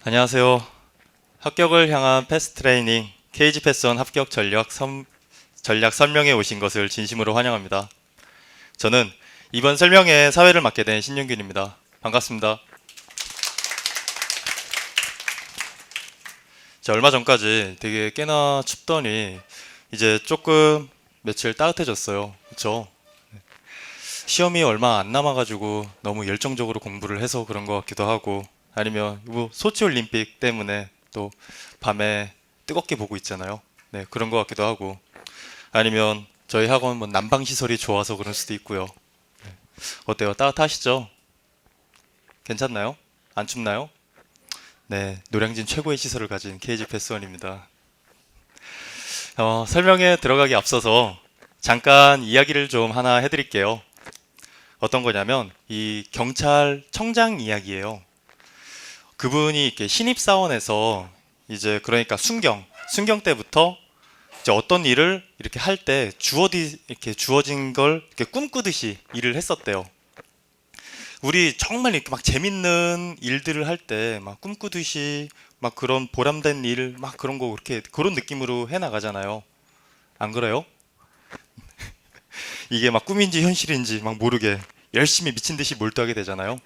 안녕하세요. 합격을 향한 패스트 트레이닝 KG 패스원 합격 전략 설명에 오신 것을 진심으로 환영합니다. 저는 이번 설명회 사회를 맡게 된 신윤균입니다. 반갑습니다. 자, 얼마 전까지 되게 꽤나 춥더니 이제 조금 며칠 따뜻해졌어요. 그렇죠? 시험이 얼마 안 남아가지고 너무 열정적으로 공부를 해서 그런 것 같기도 하고, 아니면 뭐 소치올림픽 때문에 또 밤에 뜨겁게 보고 있잖아요. 네, 그런 것 같기도 하고, 아니면 저희 학원 뭐 난방 시설이 좋아서 그럴 수도 있고요. 어때요? 따뜻하시죠? 괜찮나요? 안 춥나요? 네, 노량진 최고의 시설을 가진 KG 패스원입니다. 설명에 들어가기 앞서서 잠깐 이야기를 좀 하나 해드릴게요. 어떤 거냐면 이 경찰청장 이야기예요. 그분이 이렇게 신입사원에서 이제 그러니까 순경 때부터 이제 어떤 일을 이렇게 할 때 이렇게 주어진 걸 이렇게 꿈꾸듯이 일을 했었대요. 우리 정말 이렇게 막 재밌는 일들을 할 때 막 꿈꾸듯이 막 그런 보람된 일 막 그런 거 그렇게 그런 느낌으로 해 나가잖아요. 안 그래요? 이게 막 꿈인지 현실인지 막 모르게 열심히 미친 듯이 몰두하게 되잖아요.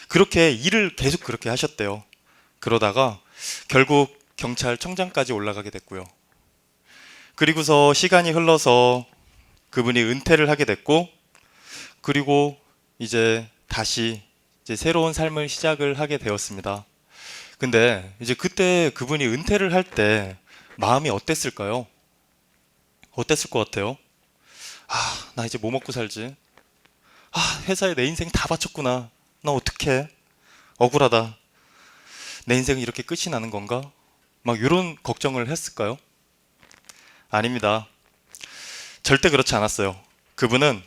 그렇게 일을 계속 그렇게 하셨대요. 그러다가 결국 경찰청장까지 올라가게 됐고요. 그리고서 시간이 흘러서 그분이 은퇴를 하게 됐고, 그리고 이제 다시 이제 새로운 삶을 시작을 하게 되었습니다. 근데 이제 그때 그분이 은퇴를 할 때 마음이 어땠을까요? 어땠을 것 같아요? 아, 나 이제 뭐 먹고 살지? 아, 회사에 내 인생 다 바쳤구나. 나 어떡해? 억울하다. 내 인생은 이렇게 끝이 나는 건가? 막 이런 걱정을 했을까요? 아닙니다. 절대 그렇지 않았어요. 그분은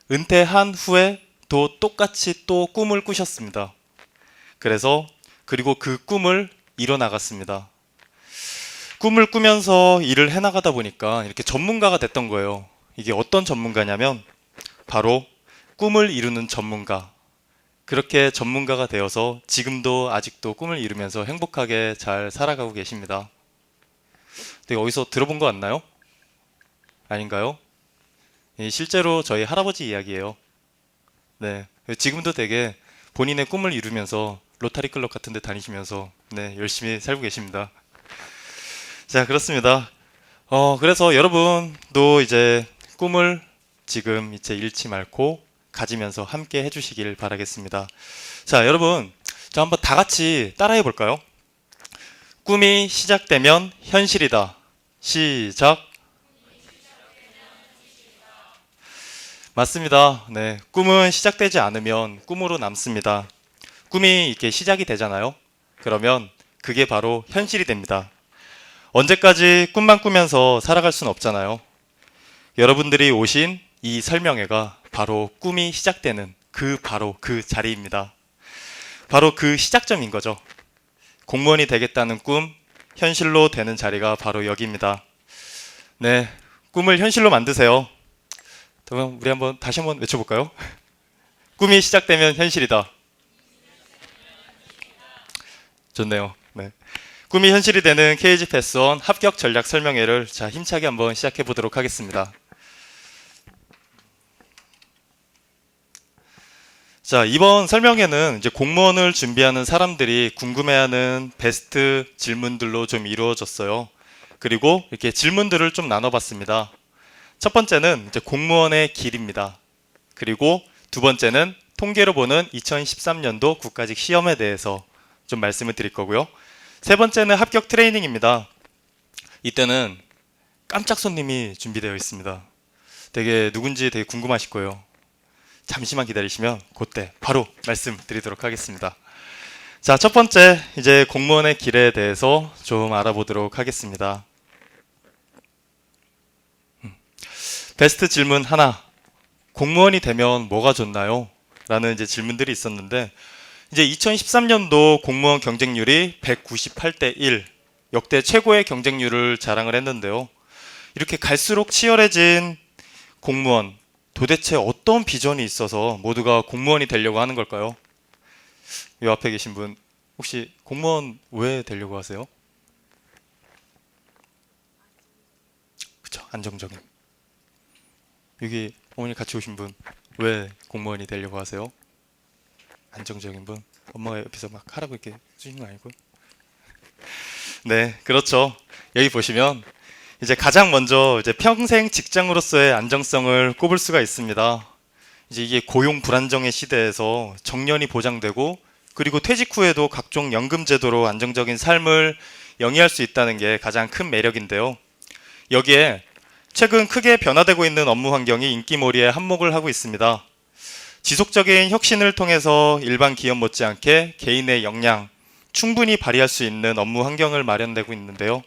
은퇴한 후에 또 똑같이 또 꿈을 꾸셨습니다. 그리고 그 꿈을 이뤄나갔습니다. 꿈을 꾸면서 일을 해나가다 보니까 이렇게 전문가가 됐던 거예요. 이게 어떤 전문가냐면 바로 꿈을 이루는 전문가. 그렇게 전문가가 되어서 지금도 아직도 꿈을 이루면서 행복하게 잘 살아가고 계십니다. 되게 어디서 들어본 거 같나요? 아닌가요? 실제로 저희 할아버지 이야기예요. 네, 지금도 되게 본인의 꿈을 이루면서 로타리 클럽 같은 데 다니시면서 네, 열심히 살고 계십니다. 자, 그렇습니다. 그래서 여러분도 이제 꿈을 지금 이제 잃지 말고 가지면서 함께 해주시길 바라겠습니다. 자, 여러분, 자, 한번 다 같이 따라해 볼까요? 꿈이 시작되면 현실이다. 시작. 맞습니다. 네, 꿈은 시작되지 않으면 꿈으로 남습니다. 꿈이 이렇게 시작이 되잖아요. 그러면 그게 바로 현실이 됩니다. 언제까지 꿈만 꾸면서 살아갈 수는 없잖아요. 여러분들이 오신 이 설명회가 바로 꿈이 시작되는 바로 그 자리입니다. 바로 그 시작점인 거죠. 공무원이 되겠다는 꿈, 현실로 되는 자리가 바로 여기입니다. 네, 꿈을 현실로 만드세요. 그럼 우리 다시 한번 외쳐볼까요? 꿈이 시작되면 현실이다. 좋네요. 네. 꿈이 현실이 되는 KG 패스원 합격 전략 설명회를 자, 힘차게 한번 시작해 보도록 하겠습니다. 자, 이번 설명회는 이제 공무원을 준비하는 사람들이 궁금해하는 베스트 질문들로 좀 이루어졌어요. 그리고 이렇게 질문들을 좀 나눠봤습니다. 첫 번째는 이제 공무원의 길입니다. 그리고 두 번째는 통계로 보는 2013년도 국가직 시험에 대해서 좀 말씀을 드릴 거고요. 세 번째는 합격 트레이닝입니다. 이때는 깜짝 손님이 준비되어 있습니다. 되게 누군지 되게 궁금하실 거예요. 잠시만 기다리시면 그때 바로 말씀드리도록 하겠습니다. 자, 첫 번째 이제 공무원의 길에 대해서 좀 알아보도록 하겠습니다. 베스트 질문 하나. 공무원이 되면 뭐가 좋나요? 라는 이제 질문들이 있었는데, 이제 2013년도 공무원 경쟁률이 198대 1, 역대 최고의 경쟁률을 자랑을 했는데요. 이렇게 갈수록 치열해진 공무원, 도대체 어떤 비전이 있어서 모두가 공무원이 되려고 하는 걸까요? 이 앞에 계신 분 혹시 공무원 왜 되려고 하세요? 그쵸, 안정적인. 여기 어머니 같이 오신 분 왜 공무원이 되려고 하세요? 안정적인 분. 엄마가 옆에서 막 하라고 이렇게 해주시는 거 아니고. 네, 그렇죠. 여기 보시면 이제 가장 먼저 이제 평생 직장으로서의 안정성을 꼽을 수가 있습니다. 이제 이게 고용 불안정의 시대에서 정년이 보장되고 그리고 퇴직 후에도 각종 연금 제도로 안정적인 삶을 영위할 수 있다는 게 가장 큰 매력인데요. 여기에 최근 크게 변화되고 있는 업무 환경이 인기몰이에 한몫을 하고 있습니다. 지속적인 혁신을 통해서 일반 기업 못지않게 개인의 역량 충분히 발휘할 수 있는 업무 환경을 마련되고 있는데요.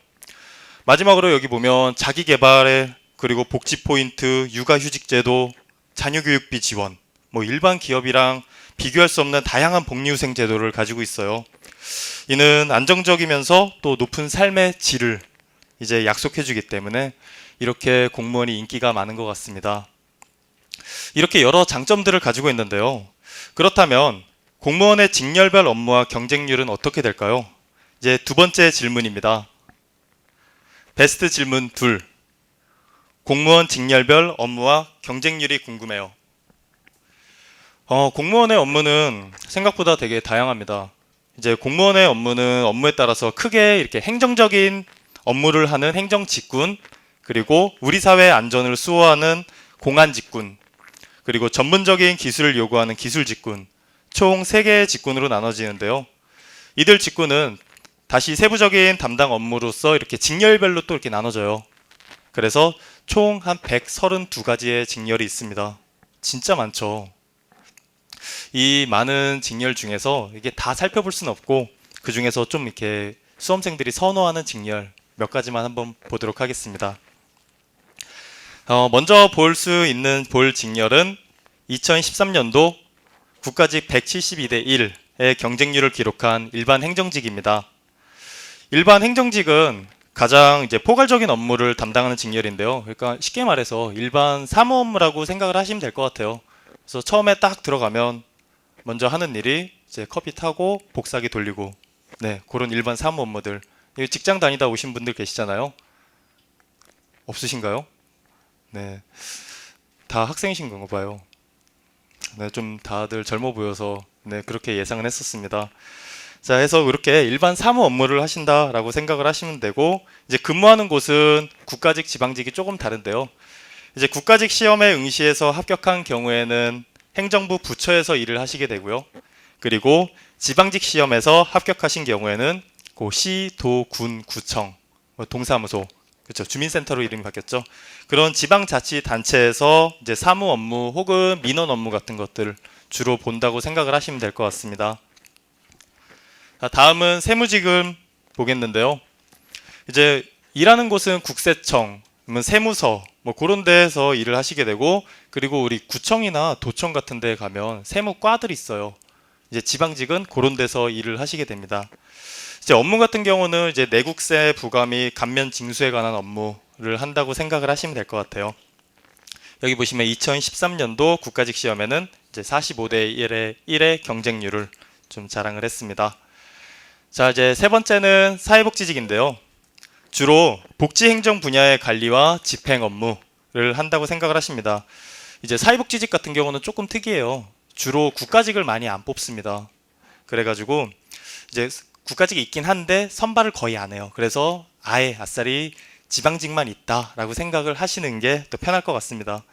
마지막으로 여기 보면 자기 개발에 그리고 복지 포인트, 육아휴직 제도, 자녀교육비 지원, 뭐 일반 기업이랑 비교할 수 없는 다양한 복리후생 제도를 가지고 있어요. 이는 안정적이면서 또 높은 삶의 질을 이제 약속해주기 때문에 이렇게 공무원이 인기가 많은 것 같습니다. 이렇게 여러 장점들을 가지고 있는데요. 그렇다면 공무원의 직렬별 업무와 경쟁률은 어떻게 될까요? 이제 두 번째 질문입니다. 베스트 질문 2. 공무원 직렬별 업무와 경쟁률이 궁금해요. 공무원의 업무는 생각보다 되게 다양합니다. 이제 공무원의 업무는 업무에 따라서 크게 이렇게 행정적인 업무를 하는 행정직군, 그리고 우리 사회의 안전을 수호하는 공안직군, 그리고 전문적인 기술을 요구하는 기술직군, 총 3개의 직군으로 나눠지는데요. 이들 직군은 다시 세부적인 담당 업무로서 이렇게 직렬별로 또 이렇게 나눠져요. 그래서 총 한 132가지의 직렬이 있습니다. 진짜 많죠. 이 많은 직렬 중에서 이게 다 살펴볼 수는 없고 그 중에서 좀 이렇게 수험생들이 선호하는 직렬 몇 가지만 한번 보도록 하겠습니다. 먼저 볼 직렬은 2013년도 국가직 172대 1의 경쟁률을 기록한 일반 행정직입니다. 일반 행정직은 가장 이제 포괄적인 업무를 담당하는 직렬인데요. 그러니까 쉽게 말해서 일반 사무 업무라고 생각을 하시면 될 것 같아요. 그래서 처음에 딱 들어가면 먼저 하는 일이 이제 커피 타고 복사기 돌리고, 네, 그런 일반 사무 업무들. 직장 다니다 오신 분들 계시잖아요. 없으신가요? 네, 다 학생이신 건가 봐요. 네, 좀 다들 젊어 보여서 네, 그렇게 예상은 했었습니다. 자, 해서 그렇게 일반 사무 업무를 하신다라고 생각을 하시면 되고, 이제 근무하는 곳은 국가직, 지방직이 조금 다른데요. 이제 국가직 시험에 응시해서 합격한 경우에는 행정부 부처에서 일을 하시게 되고요. 그리고 지방직 시험에서 합격하신 경우에는 시, 도, 군, 구청, 동사무소, 그렇죠. 주민센터로 이름이 바뀌었죠. 그런 지방자치단체에서 이제 사무 업무 혹은 민원 업무 같은 것들을 주로 본다고 생각을 하시면 될 것 같습니다. 다음은 세무직을 보겠는데요. 이제 일하는 곳은 국세청, 세무서 뭐 그런 데에서 일을 하시게 되고, 그리고 우리 구청이나 도청 같은 데 가면 세무과들이 있어요. 이제 지방직은 그런 데서 일을 하시게 됩니다. 이제 업무 같은 경우는 이제 내국세 부과 및 감면 징수에 관한 업무를 한다고 생각을 하시면 될 것 같아요. 여기 보시면 2013년도 국가직 시험에는 이제 45대 1의 경쟁률을 좀 자랑을 했습니다. 자, 이제 세 번째는 사회복지직인데요. 주로 복지행정 분야의 관리와 집행 업무를 한다고 생각을 하십니다. 이제 사회복지직 같은 경우는 조금 특이해요. 주로 국가직을 많이 안 뽑습니다. 그래가지고 이제 국가직이 있긴 한데 선발을 거의 안 해요. 그래서 아예 아싸리 지방직만 있다라고 생각을 하시는 게 더 편할 것 같습니다.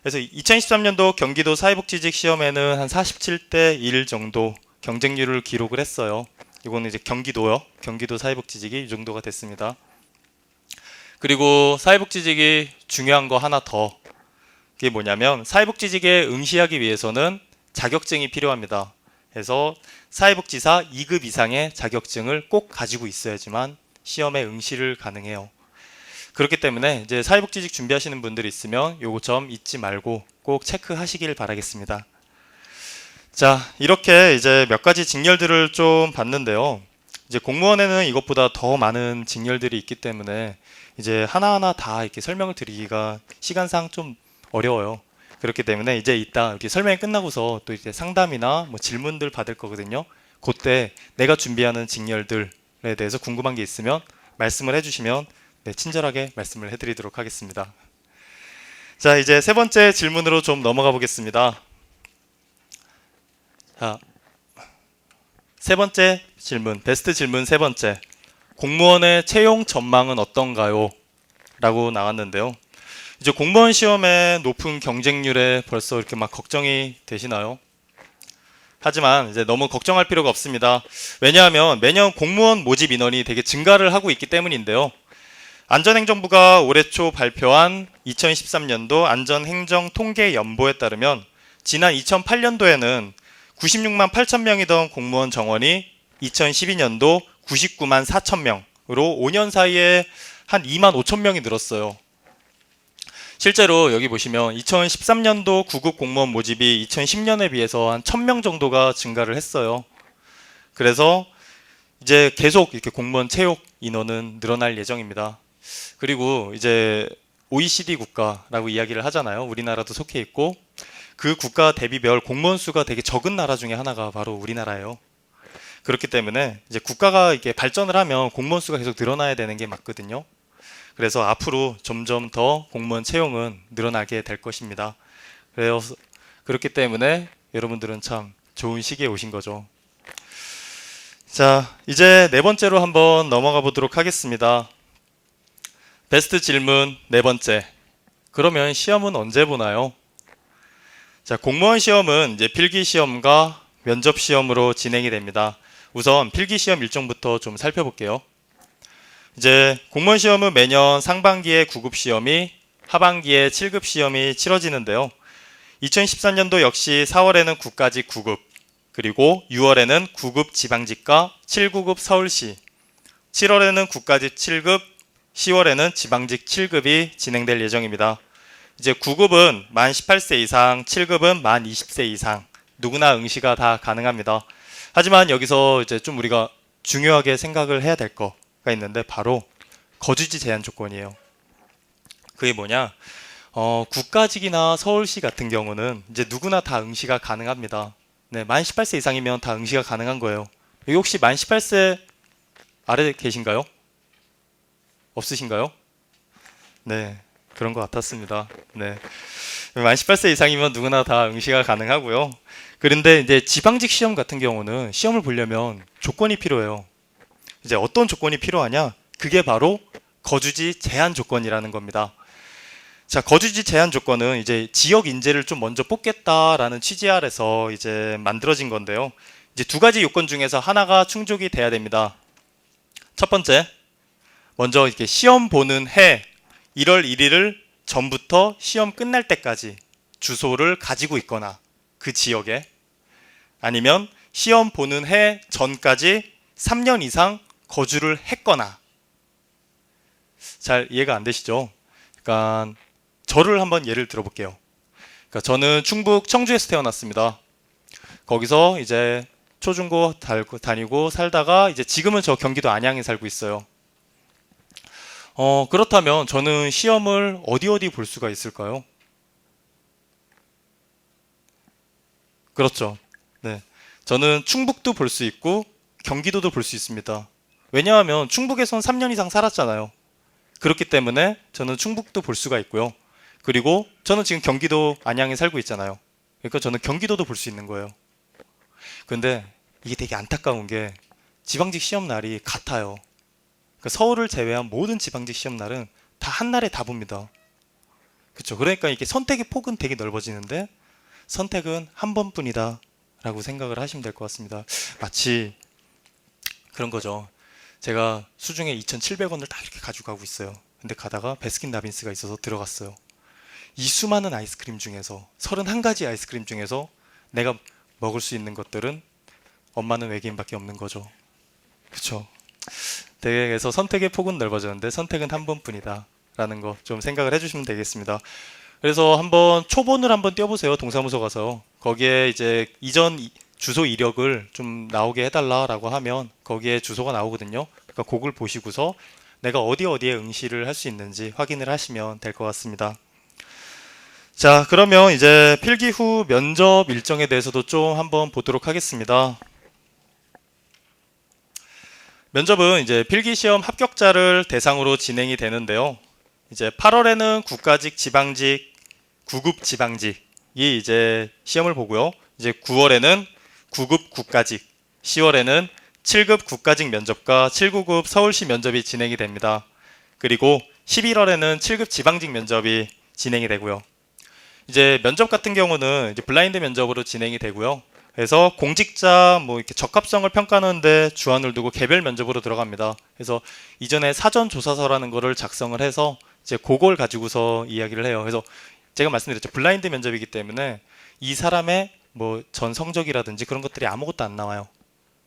그래서 2013년도 경기도 사회복지직 시험에는 한 47대 1 정도 경쟁률을 기록을 했어요. 이거는 이제 경기도요. 경기도 사회복지직이 이 정도가 됐습니다. 그리고 사회복지직이 중요한 거 하나 더. 그게 뭐냐면 사회복지직에 응시하기 위해서는 자격증이 필요합니다. 그래서 사회복지사 2급 이상의 자격증을 꼭 가지고 있어야지만 시험에 응시를 가능해요. 그렇기 때문에 이제 사회복지직 준비하시는 분들이 있으면 요거 점 잊지 말고 꼭 체크하시길 바라겠습니다. 자, 이렇게 이제 몇 가지 직렬들을 좀 봤는데요. 이제 공무원에는 이것보다 더 많은 직렬들이 있기 때문에 이제 하나하나 다 이렇게 설명을 드리기가 시간상 좀 어려워요. 그렇기 때문에 이제 이따 이렇게 설명이 끝나고서 또 이제 상담이나 뭐 질문들 받을 거거든요. 그때 내가 준비하는 직렬들에 대해서 궁금한 게 있으면 말씀을 해주시면 네, 친절하게 말씀을 해드리도록 하겠습니다. 자, 이제 세 번째 질문으로 좀 넘어가 보겠습니다. 자, 세 번째 질문, 베스트 질문 세 번째. 공무원의 채용 전망은 어떤가요? 라고 나왔는데요. 이제 공무원 시험의 높은 경쟁률에 벌써 이렇게 막 걱정이 되시나요? 하지만 이제 너무 걱정할 필요가 없습니다. 왜냐하면 매년 공무원 모집 인원이 되게 증가를 하고 있기 때문인데요. 안전행정부가 올해 초 발표한 2013년도 안전행정통계연보에 따르면 지난 2008년도에는 96만 8천 명이던 공무원 정원이 2012년도 99만 4천 명으로 5년 사이에 한 2만 5천 명이 늘었어요. 실제로 여기 보시면 2013년도 9급 공무원 모집이 2010년에 비해서 한 1000명 정도가 증가를 했어요. 그래서 이제 계속 이렇게 공무원 채용 인원은 늘어날 예정입니다. 그리고 이제 OECD 국가라고 이야기를 하잖아요. 우리나라도 속해 있고 그 국가 대비별 공무원 수가 되게 적은 나라 중에 하나가 바로 우리나라예요. 그렇기 때문에 이제 국가가 이렇게 발전을 하면 공무원 수가 계속 늘어나야 되는 게 맞거든요. 그래서 앞으로 점점 더 공무원 채용은 늘어나게 될 것입니다. 그래서 그렇기 때문에 여러분들은 참 좋은 시기에 오신 거죠. 자, 이제 네 번째로 한번 넘어가 보도록 하겠습니다. 베스트 질문 네 번째. 그러면 시험은 언제 보나요? 자, 공무원 시험은 이제 필기 시험과 면접 시험으로 진행이 됩니다. 우선 필기 시험 일정부터 좀 살펴볼게요. 이제 공무원 시험은 매년 상반기에 9급 시험이, 하반기에 7급 시험이 치러지는데요. 2014년도 역시 4월에는 국가직 9급, 그리고 6월에는 9급 지방직과 7구급 서울시, 7월에는 국가직 7급, 10월에는 지방직 7급이 진행될 예정입니다. 이제 9급은 만 18세 이상, 7급은 만 20세 이상, 누구나 응시가 다 가능합니다. 하지만 여기서 이제 좀 우리가 중요하게 생각을 해야 될 거가 있는데 바로 거주지 제한 조건이에요. 그게 뭐냐? 국가직이나 서울시 같은 경우는 이제 누구나 다 응시가 가능합니다. 네, 만 18세 이상이면 다 응시가 가능한 거예요. 여기 혹시 만 18세 아래 계신가요? 없으신가요? 네, 그런 것 같았습니다. 네, 만 18세 이상이면 누구나 다 응시가 가능하고요. 그런데 이제 지방직 시험 같은 경우는 시험을 보려면 조건이 필요해요. 이제 어떤 조건이 필요하냐? 그게 바로 거주지 제한 조건이라는 겁니다. 자, 거주지 제한 조건은 이제 지역 인재를 좀 먼저 뽑겠다라는 취지 아래서 이제 만들어진 건데요. 이제 두 가지 요건 중에서 하나가 충족이 돼야 됩니다. 첫 번째, 먼저 이렇게 시험 보는 해 1월 1일을 전부터 시험 끝날 때까지 주소를 가지고 있거나 그 지역에, 아니면 시험 보는 해 전까지 3년 이상 거주를 했거나. 잘 이해가 안 되시죠? 그러니까 저를 한번 예를 들어볼게요. 그러니까 저는 충북 청주에서 태어났습니다. 거기서 이제 초중고 다니고 살다가 이제 지금은 저 경기도 안양에 살고 있어요. 그렇다면 저는 시험을 어디 볼 수가 있을까요? 그렇죠. 네. 저는 충북도 볼 수 있고 경기도도 볼 수 있습니다. 왜냐하면 충북에선 3년 이상 살았잖아요. 그렇기 때문에 저는 충북도 볼 수가 있고요. 그리고 저는 지금 경기도 안양에 살고 있잖아요. 그러니까 저는 경기도도 볼 수 있는 거예요. 근데 이게 되게 안타까운 게 지방직 시험 날이 같아요. 그러니까 서울을 제외한 모든 지방직 시험 날은 다 한 날에 다 봅니다. 그렇죠. 그러니까 이게 선택의 폭은 되게 넓어지는데 선택은 한 번뿐이다 라고 생각을 하시면 될 것 같습니다. 마치 그런 거죠. 제가 수중에 2,700원을 딱 이렇게 가지고 가고 있어요. 근데 가다가 베스킨라빈스가 있어서 들어갔어요. 이 수많은 아이스크림 중에서 31가지 아이스크림 중에서 내가 먹을 수 있는 것들은 엄마는 외계인밖에 없는 거죠. 그렇죠. 그래서 선택의 폭은 넓어졌는데 선택은 한 번뿐이다 라는 거 좀 생각을 해주시면 되겠습니다. 그래서 한번 초본을 한번 띄워보세요. 동사무소 가서 거기에 이제 이전 주소 이력을 좀 나오게 해달라라고 하면 거기에 주소가 나오거든요. 그러니까 그걸 보시고서 내가 어디에 응시를 할 수 있는지 확인을 하시면 될 것 같습니다. 자, 그러면 이제 필기 후 면접 일정에 대해서도 좀 한번 보도록 하겠습니다. 면접은 이제 필기시험 합격자를 대상으로 진행이 되는데요. 이제 8월에는 국가직, 지방직, 9급 지방직이 이제 시험을 보고요. 이제 9월에는 9급 국가직, 10월에는 7급 국가직 면접과 7, 9급 서울시 면접이 진행이 됩니다. 그리고 11월에는 7급 지방직 면접이 진행이 되고요. 이제 면접 같은 경우는 이제 블라인드 면접으로 진행이 되고요. 그래서 공직자 뭐 이렇게 적합성을 평가하는데 주안을 두고 개별 면접으로 들어갑니다. 그래서 이전에 사전 조사서라는 거를 작성을 해서 이제 그걸 가지고서 이야기를 해요. 그래서 제가 말씀드렸죠. 블라인드 면접이기 때문에 이 사람의 뭐 전 성적이라든지 그런 것들이 아무것도 안 나와요.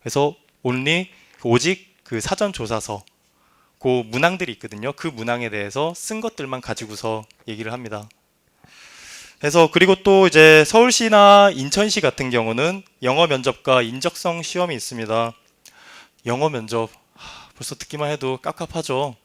그래서 오직 그 사전 조사서 그 문항들이 있거든요. 그 문항에 대해서 쓴 것들만 가지고서 얘기를 합니다. 그래서 그리고 또 이제 서울시나 인천시 같은 경우는 영어 면접과 인적성 시험이 있습니다. 영어 면접 벌써 듣기만 해도 깝깝하죠.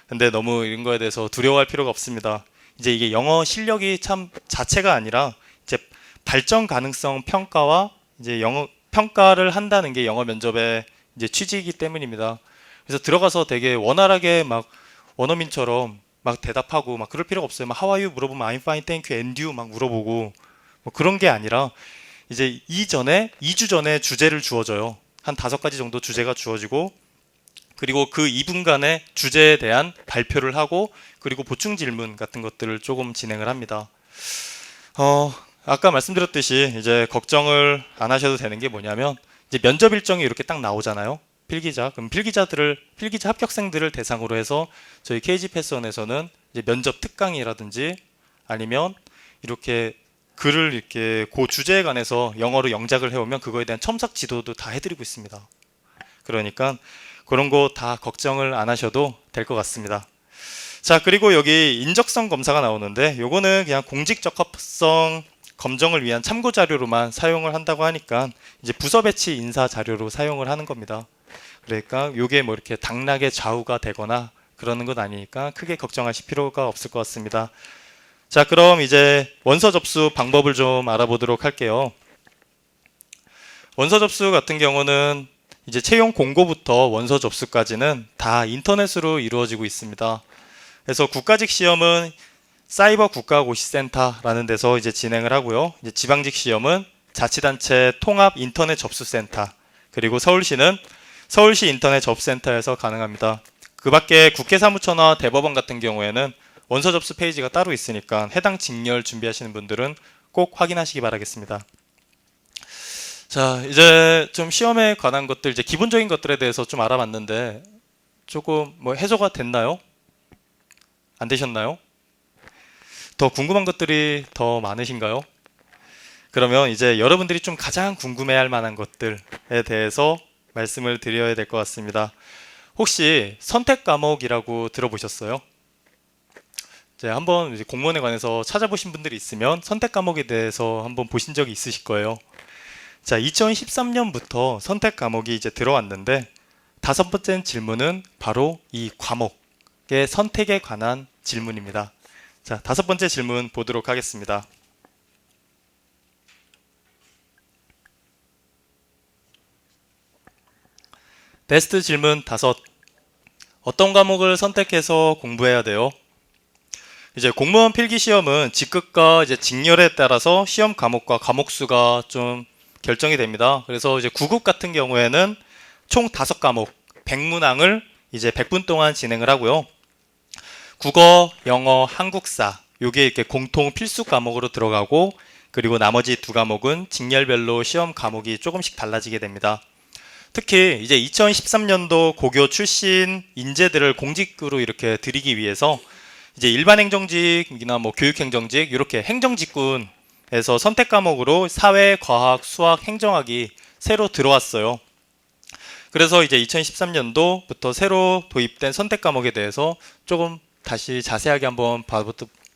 근데 너무 이런 거에 대해서 두려워할 필요가 없습니다. 이제 이게 영어 실력이 참 자체가 아니라 이제 발전 가능성 평가와 이제 영어 평가를 한다는 게 영어 면접의 이제 취지이기 때문입니다. 그래서 들어가서 되게 원활하게 막 원어민처럼 막 대답하고 막 그럴 필요가 없어요. 막 How are you 물어보면 I'm fine, thank you, and you 막 물어보고 뭐 그런 게 아니라 이제 2주 전에 주제를 주어져요. 한 5가지 정도 주제가 주어지고 그리고 그 2분간의 주제에 대한 발표를 하고 그리고 보충 질문 같은 것들을 조금 진행을 합니다. 아까 말씀드렸듯이 이제 걱정을 안 하셔도 되는 게 뭐냐면 이제 면접 일정이 이렇게 딱 나오잖아요. 그럼 필기자 합격생들을 대상으로 해서 저희 KG 패스원에서는 이제 면접 특강이라든지 아니면 이렇게 글을 이렇게 그 주제에 관해서 영어로 영작을 해오면 그거에 대한 첨삭 지도도 다 해드리고 있습니다. 그러니까 그런 거 다 걱정을 안 하셔도 될 것 같습니다. 자, 그리고 여기 인적성 검사가 나오는데 요거는 그냥 공직 적합성 검정을 위한 참고 자료로만 사용을 한다고 하니까 이제 부서 배치 인사 자료로 사용을 하는 겁니다. 그러니까 이게 뭐 이렇게 당락의 좌우가 되거나 그러는 건 아니니까 크게 걱정하실 필요가 없을 것 같습니다. 자, 그럼 이제 원서 접수 방법을 좀 알아보도록 할게요. 원서 접수 같은 경우는 이제 채용 공고부터 원서 접수까지는 다 인터넷으로 이루어지고 있습니다. 그래서 국가직 시험은 사이버 국가고시센터라는 데서 이제 진행을 하고요. 이제 지방직 시험은 자치단체 통합 인터넷 접수센터, 그리고 서울시는 서울시 인터넷 접수센터에서 가능합니다. 그 밖에 국회사무처나 대법원 같은 경우에는 원서 접수 페이지가 따로 있으니까 해당 직렬 준비하시는 분들은 꼭 확인하시기 바라겠습니다. 자, 이제 좀 시험에 관한 것들, 이제 기본적인 것들에 대해서 좀 알아봤는데 조금 뭐 해소가 됐나요? 안 되셨나요? 더 궁금한 것들이 더 많으신가요? 그러면 이제 여러분들이 좀 가장 궁금해할 만한 것들에 대해서 말씀을 드려야 될 것 같습니다. 혹시 선택 과목이라고 들어보셨어요? 이제 한번 이제 공무원에 관해서 찾아보신 분들이 있으면 선택 과목에 대해서 한번 보신 적이 있으실 거예요. 자, 2013년부터 선택 과목이 이제 들어왔는데 5번째 질문은 바로 이 과목의 선택에 관한 질문입니다. 자, 5번째 질문 보도록 하겠습니다. 베스트 질문 5. 어떤 과목을 선택해서 공부해야 돼요? 이제 공무원 필기시험은 직급과 이제 직렬에 따라서 시험 과목과 과목 수가 좀 결정이 됩니다. 그래서 이제 9급 같은 경우에는 총 5과목 100문항을 이제 100분 동안 진행을 하고요. 국어, 영어, 한국사 요게 이렇게 공통 필수 과목으로 들어가고 그리고 나머지 2과목은 직렬별로 시험 과목이 조금씩 달라지게 됩니다. 특히 이제 2013년도 고교 출신 인재들을 공직으로 이렇게 들이기 위해서 이제 일반 행정직이나 뭐 교육행정직 이렇게 행정직군에서 선택 과목으로 사회, 과학, 수학, 행정학이 새로 들어왔어요. 그래서 이제 2013년도부터 새로 도입된 선택 과목에 대해서 조금 다시 자세하게 한번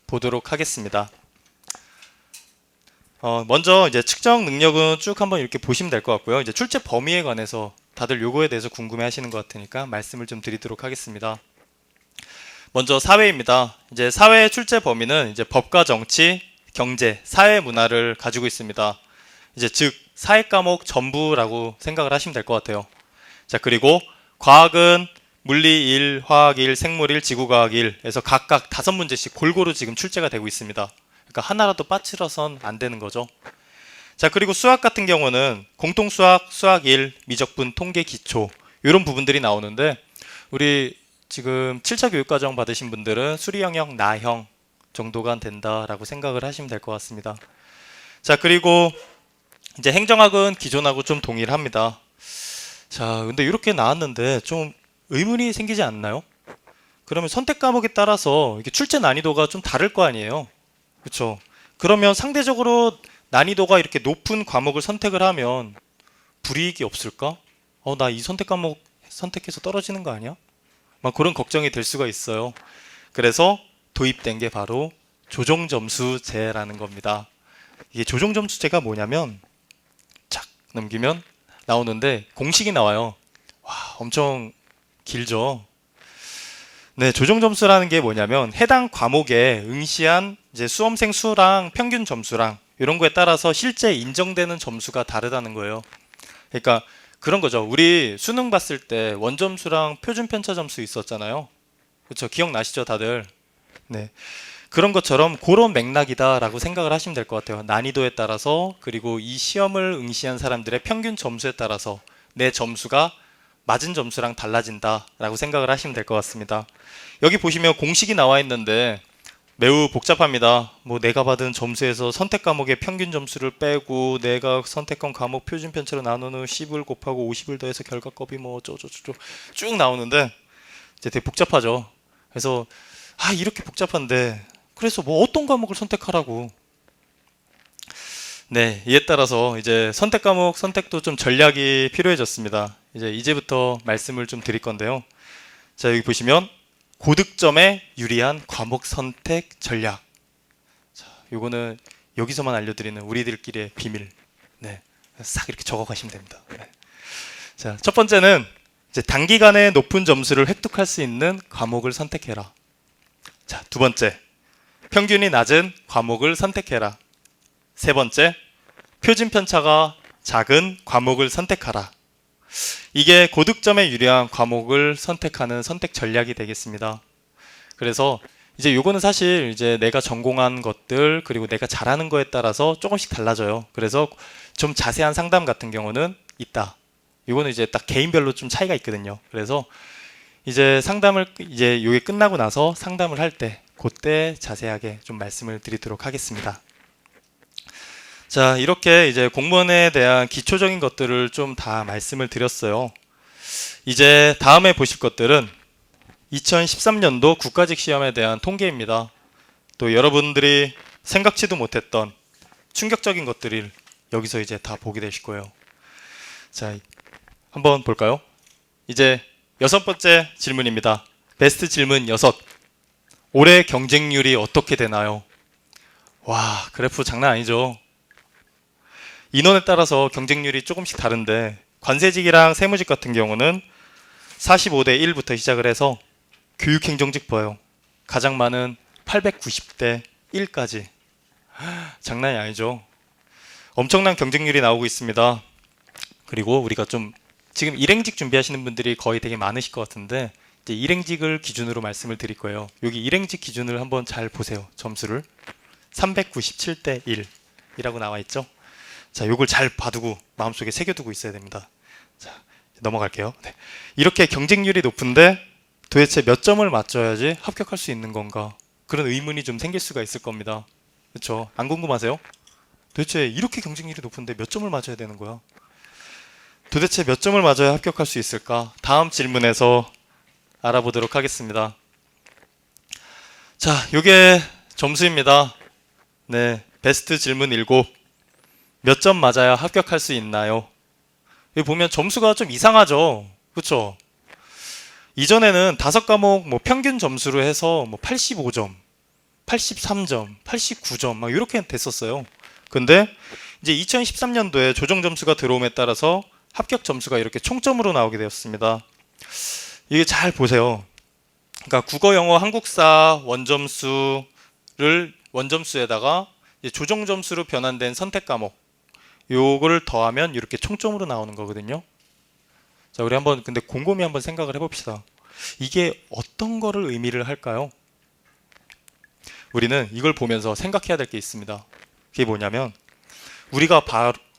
보도록 하겠습니다. 먼저 이제 측정 능력은 쭉 한번 이렇게 보시면 될 것 같고요. 이제 출제 범위에 관해서 다들 요거에 대해서 궁금해 하시는 것 같으니까 말씀을 좀 드리도록 하겠습니다. 먼저 사회입니다. 이제 사회 출제 범위는 이제 법과 정치, 경제, 사회 문화를 가지고 있습니다. 이제 즉 사회 과목 전부라고 생각을 하시면 될 것 같아요. 자, 그리고 과학은 물리 1, 화학 1, 생물 1, 지구과학 1에서 각각 5문제씩 골고루 지금 출제가 되고 있습니다. 그러니까 하나라도 빠뜨려선 안 되는 거죠. 자, 그리고 수학 같은 경우는 공통수학, 수학 1, 미적분, 통계 기초 이런 부분들이 나오는데 우리 지금 7차 교육과정 받으신 분들은 수리 영역, 나형 정도가 된다라고 생각을 하시면 될 것 같습니다. 자, 그리고 이제 행정학은 기존하고 좀 동일합니다. 자, 근데 이렇게 나왔는데 좀 의문이 생기지 않나요? 그러면 선택 과목에 따라서 이게 출제 난이도가 좀 다를 거 아니에요? 그렇죠? 그러면 상대적으로 난이도가 이렇게 높은 과목을 선택을 하면 불이익이 없을까? 나 이 선택 과목 선택해서 떨어지는 거 아니야? 막 그런 걱정이 될 수가 있어요. 그래서 도입된 게 바로 조정점수제라는 겁니다. 이게 조정점수제가 뭐냐면 착 넘기면 나오는데 공식이 나와요. 와, 엄청 길죠. 네, 조정점수라는 게 뭐냐면 해당 과목에 응시한 이제 수험생 수랑 평균 점수랑 이런 거에 따라서 실제 인정되는 점수가 다르다는 거예요. 그러니까 그런 거죠. 우리 수능 봤을 때 원점수랑 표준 편차 점수 있었잖아요. 그렇죠? 기억나시죠, 다들? 네. 그런 것처럼 그런 맥락이다라고 생각을 하시면 될 것 같아요. 난이도에 따라서 그리고 이 시험을 응시한 사람들의 평균 점수에 따라서 내 점수가 맞은 점수랑 달라진다라고 생각을 하시면 될 것 같습니다. 여기 보시면 공식이 나와 있는데 매우 복잡합니다. 뭐 내가 받은 점수에서 선택 과목의 평균 점수를 빼고 내가 선택한 과목 표준 편차로 나눈 후 10을 곱하고 50을 더해서 결과값이 뭐 어쩌고저쩌고 쭉 나오는데 이제 되게 복잡하죠. 그래서 이렇게 복잡한데 그래서 뭐 어떤 과목을 선택하라고. 네, 이에 따라서 이제 선택 과목 선택도 좀 전략이 필요해졌습니다. 이제부터 말씀을 좀 드릴 건데요. 자, 여기 보시면 고득점에 유리한 과목 선택 전략. 자, 요거는 여기서만 알려드리는 우리들끼리의 비밀. 네, 싹 이렇게 적어 가시면 됩니다. 네. 자, 첫 번째는 이제 단기간에 높은 점수를 획득할 수 있는 과목을 선택해라. 자, 두 번째, 평균이 낮은 과목을 선택해라. 세 번째, 표준 편차가 작은 과목을 선택하라. 이게 고득점에 유리한 과목을 선택하는 선택 전략이 되겠습니다. 그래서 이제 요거는 사실 이제 내가 전공한 것들 그리고 내가 잘하는 거에 따라서 조금씩 달라져요. 그래서 좀 자세한 상담 같은 경우는 있다. 요거는 이제 딱 개인별로 좀 차이가 있거든요. 그래서 이제 상담을 이제 요게 끝나고 나서 상담을 할 때 그때 자세하게 좀 말씀을 드리도록 하겠습니다. 자, 이렇게 이제 공무원에 대한 기초적인 것들을 좀 다 말씀을 드렸어요. 이제 다음에 보실 것들은 2013년도 국가직 시험에 대한 통계입니다. 또 여러분들이 생각지도 못했던 충격적인 것들을 여기서 이제 다 보게 되실 거예요. 자, 한번 볼까요? 이제 6번째 질문입니다. 베스트 질문 6. 올해 경쟁률이 어떻게 되나요? 와, 그래프 장난 아니죠? 인원에 따라서 경쟁률이 조금씩 다른데 관세직이랑 세무직 같은 경우는 45대 1부터 시작을 해서 교육행정직 봐요. 가장 많은 890대 1까지. 장난이 아니죠. 엄청난 경쟁률이 나오고 있습니다. 그리고 우리가 좀 지금 일행직 준비하시는 분들이 거의 되게 많으실 것 같은데 이제 일행직을 기준으로 말씀을 드릴 거예요. 여기 일행직 기준을 한번 잘 보세요. 점수를 397대 1이라고 나와 있죠. 자, 요걸 잘 봐두고 마음속에 새겨두고 있어야 됩니다. 자, 넘어갈게요. 네. 이렇게 경쟁률이 높은데 도대체 몇 점을 맞춰야지 합격할 수 있는 건가? 그런 의문이 좀 생길 수가 있을 겁니다. 그렇죠? 안 궁금하세요? 도대체 이렇게 경쟁률이 높은데 몇 점을 맞아야 되는 거야? 도대체 몇 점을 맞아야 합격할 수 있을까? 다음 질문에서 알아보도록 하겠습니다. 자, 요게 점수입니다. 네, 베스트 질문 7. 몇 점 맞아야 합격할 수 있나요? 여기 보면 점수가 좀 이상하죠? 그렇죠? 이전에는 5과목 뭐 평균 점수로 해서 뭐 85점, 83점, 89점 막 이렇게 됐었어요. 근데 이제 2013년도에 조정 점수가 들어옴에 따라서 합격 점수가 이렇게 총점으로 나오게 되었습니다. 이게 잘 보세요. 그러니까 국어, 영어, 한국사 원점수에다가 조정 점수로 변환된 선택 과목 요거를 더하면 이렇게 총점으로 나오는 거거든요. 자, 우리 한번 근데 곰곰이 한번 생각을 해봅시다. 이게 어떤 거를 의미를 할까요? 우리는 이걸 보면서 생각해야 될 게 있습니다. 그게 뭐냐면 우리가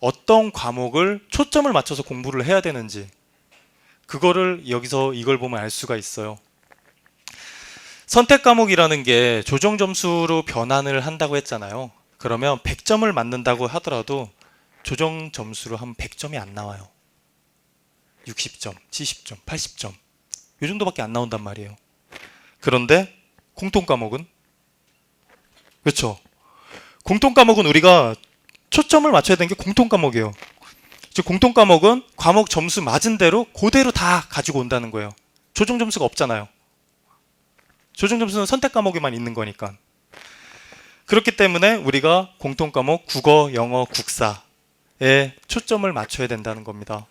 어떤 과목을 초점을 맞춰서 공부를 해야 되는지 그거를 여기서 이걸 보면 알 수가 있어요. 선택 과목이라는 게 조정 점수로 변환을 한다고 했잖아요. 그러면 100점을 맞는다고 하더라도 조정 점수로 하면 100점이 안 나와요. 60점, 70점, 80점 이 정도밖에 안 나온단 말이에요. 그런데 공통 과목은 그렇죠. 공통 과목은 우리가 초점을 맞춰야 되는 게 공통 과목이에요. 즉 공통 과목은 과목 점수 맞은 대로 그대로 다 가지고 온다는 거예요. 조정 점수가 없잖아요. 조정 점수는 선택 과목에만 있는 거니까. 그렇기 때문에 우리가 공통 과목 국어, 영어, 국사에 초점을 맞춰야 된다는 겁니다.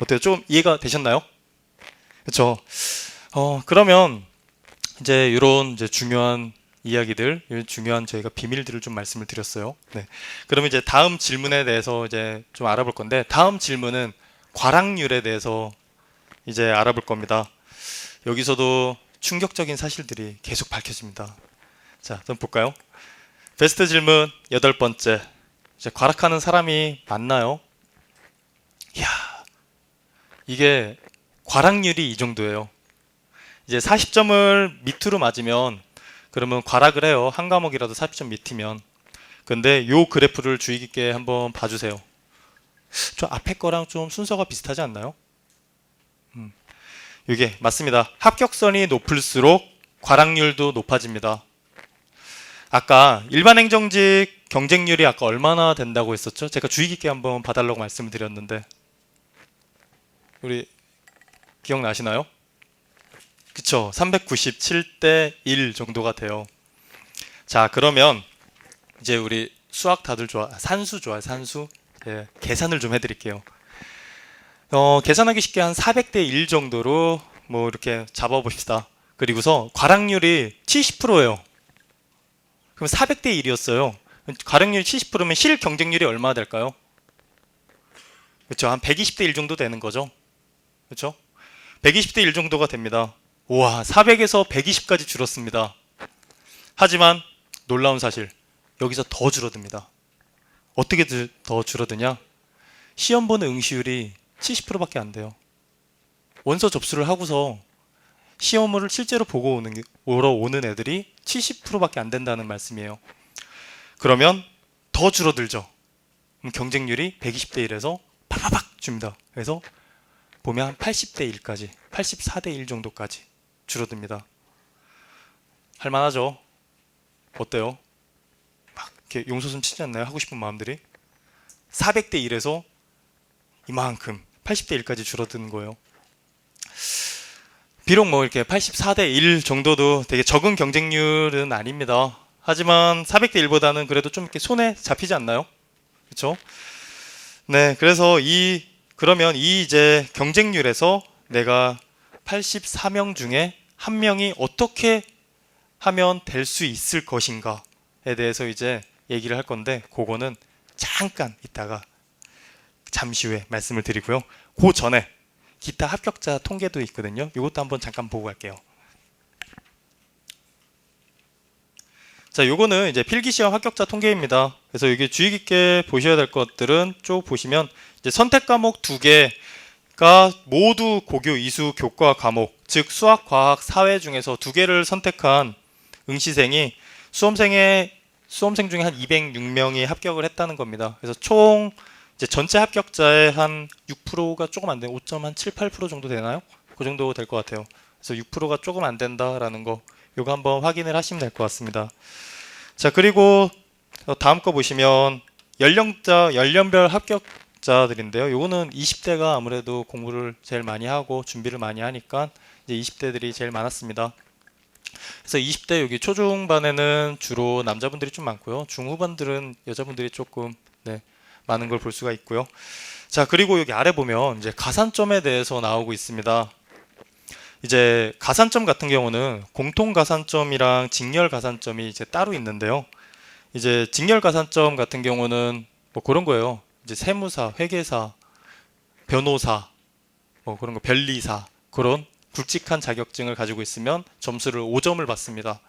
어때요? 좀 이해가 되셨나요? 그렇죠. 그러면 이제 이런 이제 중요한 이야기들, 중요한 저희가 비밀들을 좀 말씀을 드렸어요. 네. 그러면 이제 다음 질문에 대해서 이제 좀 알아볼 건데, 다음 질문은 과락률에 대해서 이제 알아볼 겁니다. 여기서도 충격적인 사실들이 계속 밝혀집니다. 자, 좀 볼까요? 베스트 질문 8번째. 이제 과락하는 사람이 많나요? 이야, 이게 과락률이 이 정도예요. 이제 40점을 밑으로 맞으면 그러면 과락을 해요. 한 과목이라도 40점 밑이면. 근데 요 그래프를 주의 깊게 한번 봐주세요. 좀 앞에 거랑 좀 순서가 비슷하지 않나요? 이게 맞습니다. 합격선이 높을수록 과락률도 높아집니다. 아까 일반 행정직 경쟁률이 아까 얼마나 된다고 했었죠? 제가 주의 깊게 한번 봐달라고 말씀을 드렸는데 우리 기억나시나요? 그쵸? 397대 1 정도가 돼요. 자, 그러면 이제 우리 수학 다들 산수 좋아요, 산수. 예, 계산을 좀 해드릴게요. 계산하기 쉽게 한 400대 1 정도로 뭐 이렇게 잡아봅시다. 그리고서 과락률이 70%예요. 그럼 400대 1이었어요. 과락률이 70%면 실 경쟁률이 얼마나 될까요? 그렇죠. 한 120대 1 정도 되는 거죠. 그렇죠? 120대 1 정도가 됩니다. 우와, 400에서 120까지 줄었습니다. 하지만 놀라운 사실, 여기서 더 줄어듭니다. 어떻게 더 줄어드냐? 시험 보는 응시율이 70%밖에 안 돼요. 원서 접수를 하고서 시험을 실제로 보러 오는 애들이 70%밖에 안 된다는 말씀이에요. 그러면 더 줄어들죠. 그럼 경쟁률이 120대 1에서 팍팍팍 줍니다. 그래서 보면 80대 1까지, 84대 1 정도까지 줄어듭니다. 할만하죠? 어때요? 막 이렇게 용솟음 치지 않나요? 하고 싶은 마음들이? 400대 1에서 이만큼 80대 1까지 줄어드는 거예요. 비록 뭐 이렇게 84대 1 정도도 되게 적은 경쟁률은 아닙니다. 하지만 400대 1보다는 그래도 좀 이렇게 손에 잡히지 않나요? 그렇죠? 네, 그래서 그러면 이 이제 경쟁률에서 내가 84명 중에 한 명이 어떻게 하면 될 수 있을 것인가에 대해서 이제 얘기를 할 건데, 그거는 잠깐 이따가 잠시 후에 말씀을 드리고요. 그 전에 기타 합격자 통계도 있거든요. 이것도 한번 잠깐 보고 갈게요. 자, 요거는 이제 필기시험 합격자 통계입니다. 그래서 여기 주의 깊게 보셔야 될 것들은 쭉 보시면 이제 선택 과목 2개가 모두 고교 이수 교과 과목, 즉 수학, 과학, 사회 중에서 2개를 선택한 응시생이 수험생 중에 한 206명이 합격을 했다는 겁니다. 그래서 총 이제 전체 합격자의 한 6%가 조금 안 되는 5.7, 8% 정도 되나요? 그 정도 될 것 같아요. 그래서 6%가 조금 안 된다라는 거, 요거 한번 확인을 하시면 될 것 같습니다. 자, 그리고 다음 거 보시면 연령별 합격자들인데요. 요거는 20대가 아무래도 공부를 제일 많이 하고 준비를 많이 하니까 이제 20대들이 제일 많았습니다. 그래서 20대 여기 초중반에는 주로 남자분들이 좀 많고요. 중후반들은 여자분들이 조금 많은 걸 볼 수가 있고요. 자, 그리고 여기 아래 보면 이제 가산점에 대해서 나오고 있습니다. 이제 가산점 같은 경우는 공통 가산점이랑 직렬 가산점이 이제 따로 있는데요. 이제 직렬 가산점 같은 경우는 뭐 그런 거예요. 이제 세무사, 회계사, 변호사, 그런 거 변리사 그런 굵직한 자격증을 가지고 있으면 점수를 5점을 받습니다.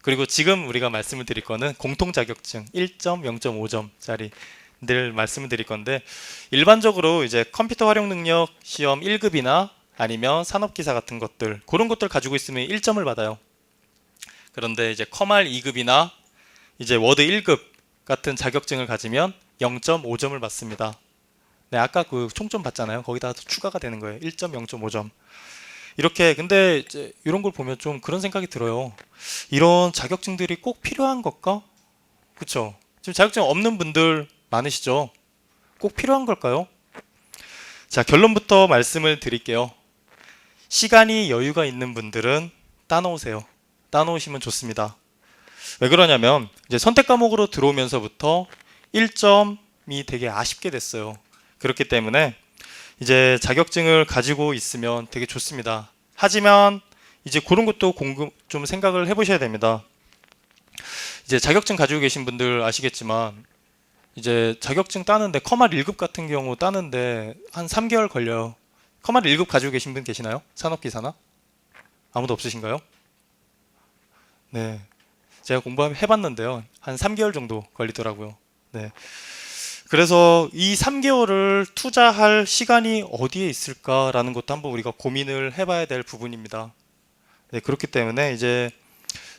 그리고 지금 우리가 말씀을 드릴 거는 공통 자격증 1점, 0.5점짜리 늘 말씀을 드릴 건데 일반적으로 이제 컴퓨터 활용 능력 시험 1급이나 아니면 산업기사 같은 것들 그런 것들 가지고 있으면 1점을 받아요. 그런데 이제 컴활 2급이나 이제 워드 1급 같은 자격증을 가지면 0.5점을 받습니다. 네, 아까 그 총점 받잖아요. 거기다 추가가 되는 거예요. 1점, 0.5점. 이렇게 근데 이제 이런 걸 보면 좀 그런 생각이 들어요. 이런 자격증들이 꼭 필요한 걸까? 그렇죠? 지금 자격증 없는 분들 많으시죠? 꼭 필요한 걸까요? 자, 결론부터 말씀을 드릴게요. 시간이 여유가 있는 분들은 따놓으세요. 따놓으시면 좋습니다. 왜 그러냐면 이제 선택 과목으로 들어오면서부터 1점이 되게 아쉽게 됐어요. 그렇기 때문에 이제 자격증을 가지고 있으면 되게 좋습니다. 하지만 이제 그런 것도 좀 생각을 해보셔야 됩니다. 이제 자격증 가지고 계신 분들 아시겠지만 이제 자격증 따는데 컴활 1급 같은 경우 따는데 한 3개월 걸려요. 컴활 1급 가지고 계신 분 계시나요? 산업기사나? 아무도 없으신가요? 네, 제가 공부해봤는데요. 한 3개월 정도 걸리더라고요. 네. 그래서 이 3개월을 투자할 시간이 어디에 있을까라는 것도 한번 우리가 고민을 해봐야 될 부분입니다. 네, 그렇기 때문에 이제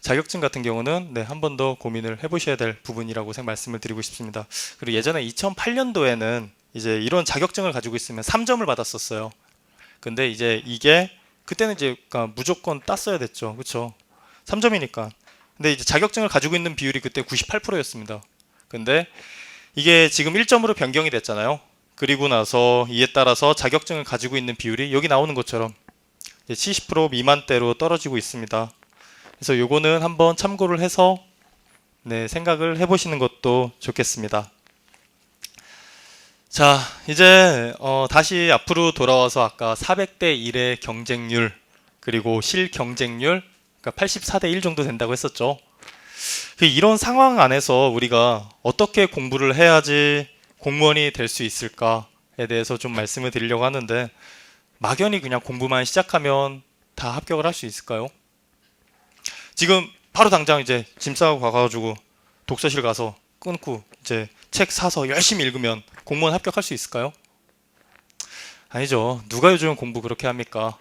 자격증 같은 경우는 네, 한 번 더 고민을 해보셔야 될 부분이라고 말씀을 드리고 싶습니다. 그리고 예전에 2008년도에는 이제 이런 자격증을 가지고 있으면 3점을 받았었어요. 근데 이제 이게 그때는 이제 그러니까 무조건 땄어야 됐죠. 그렇죠? 3점이니까. 근데 이제 자격증을 가지고 있는 비율이 그때 98%였습니다. 근데 이게 지금 1점으로 변경이 됐잖아요. 그리고 나서 이에 따라서 자격증을 가지고 있는 비율이 여기 나오는 것처럼 70% 미만대로 떨어지고 있습니다. 그래서 요거는 한번 참고를 해서 네, 생각을 해보시는 것도 좋겠습니다. 자, 이제 다시 앞으로 돌아와서 아까 400대 1의 경쟁률 그리고 실경쟁률 그러니까 84대 1 정도 된다고 했었죠. 이런 상황 안에서 우리가 어떻게 공부를 해야지 공무원이 될 수 있을까에 대해서 좀 말씀을 드리려고 하는데 막연히 그냥 공부만 시작하면 다 합격을 할 수 있을까요? 지금 바로 당장 이제 짐 싸고 가가지고 독서실 가서 끊고 이제 책 사서 열심히 읽으면 공무원 합격할 수 있을까요? 아니죠. 누가 요즘 공부 그렇게 합니까?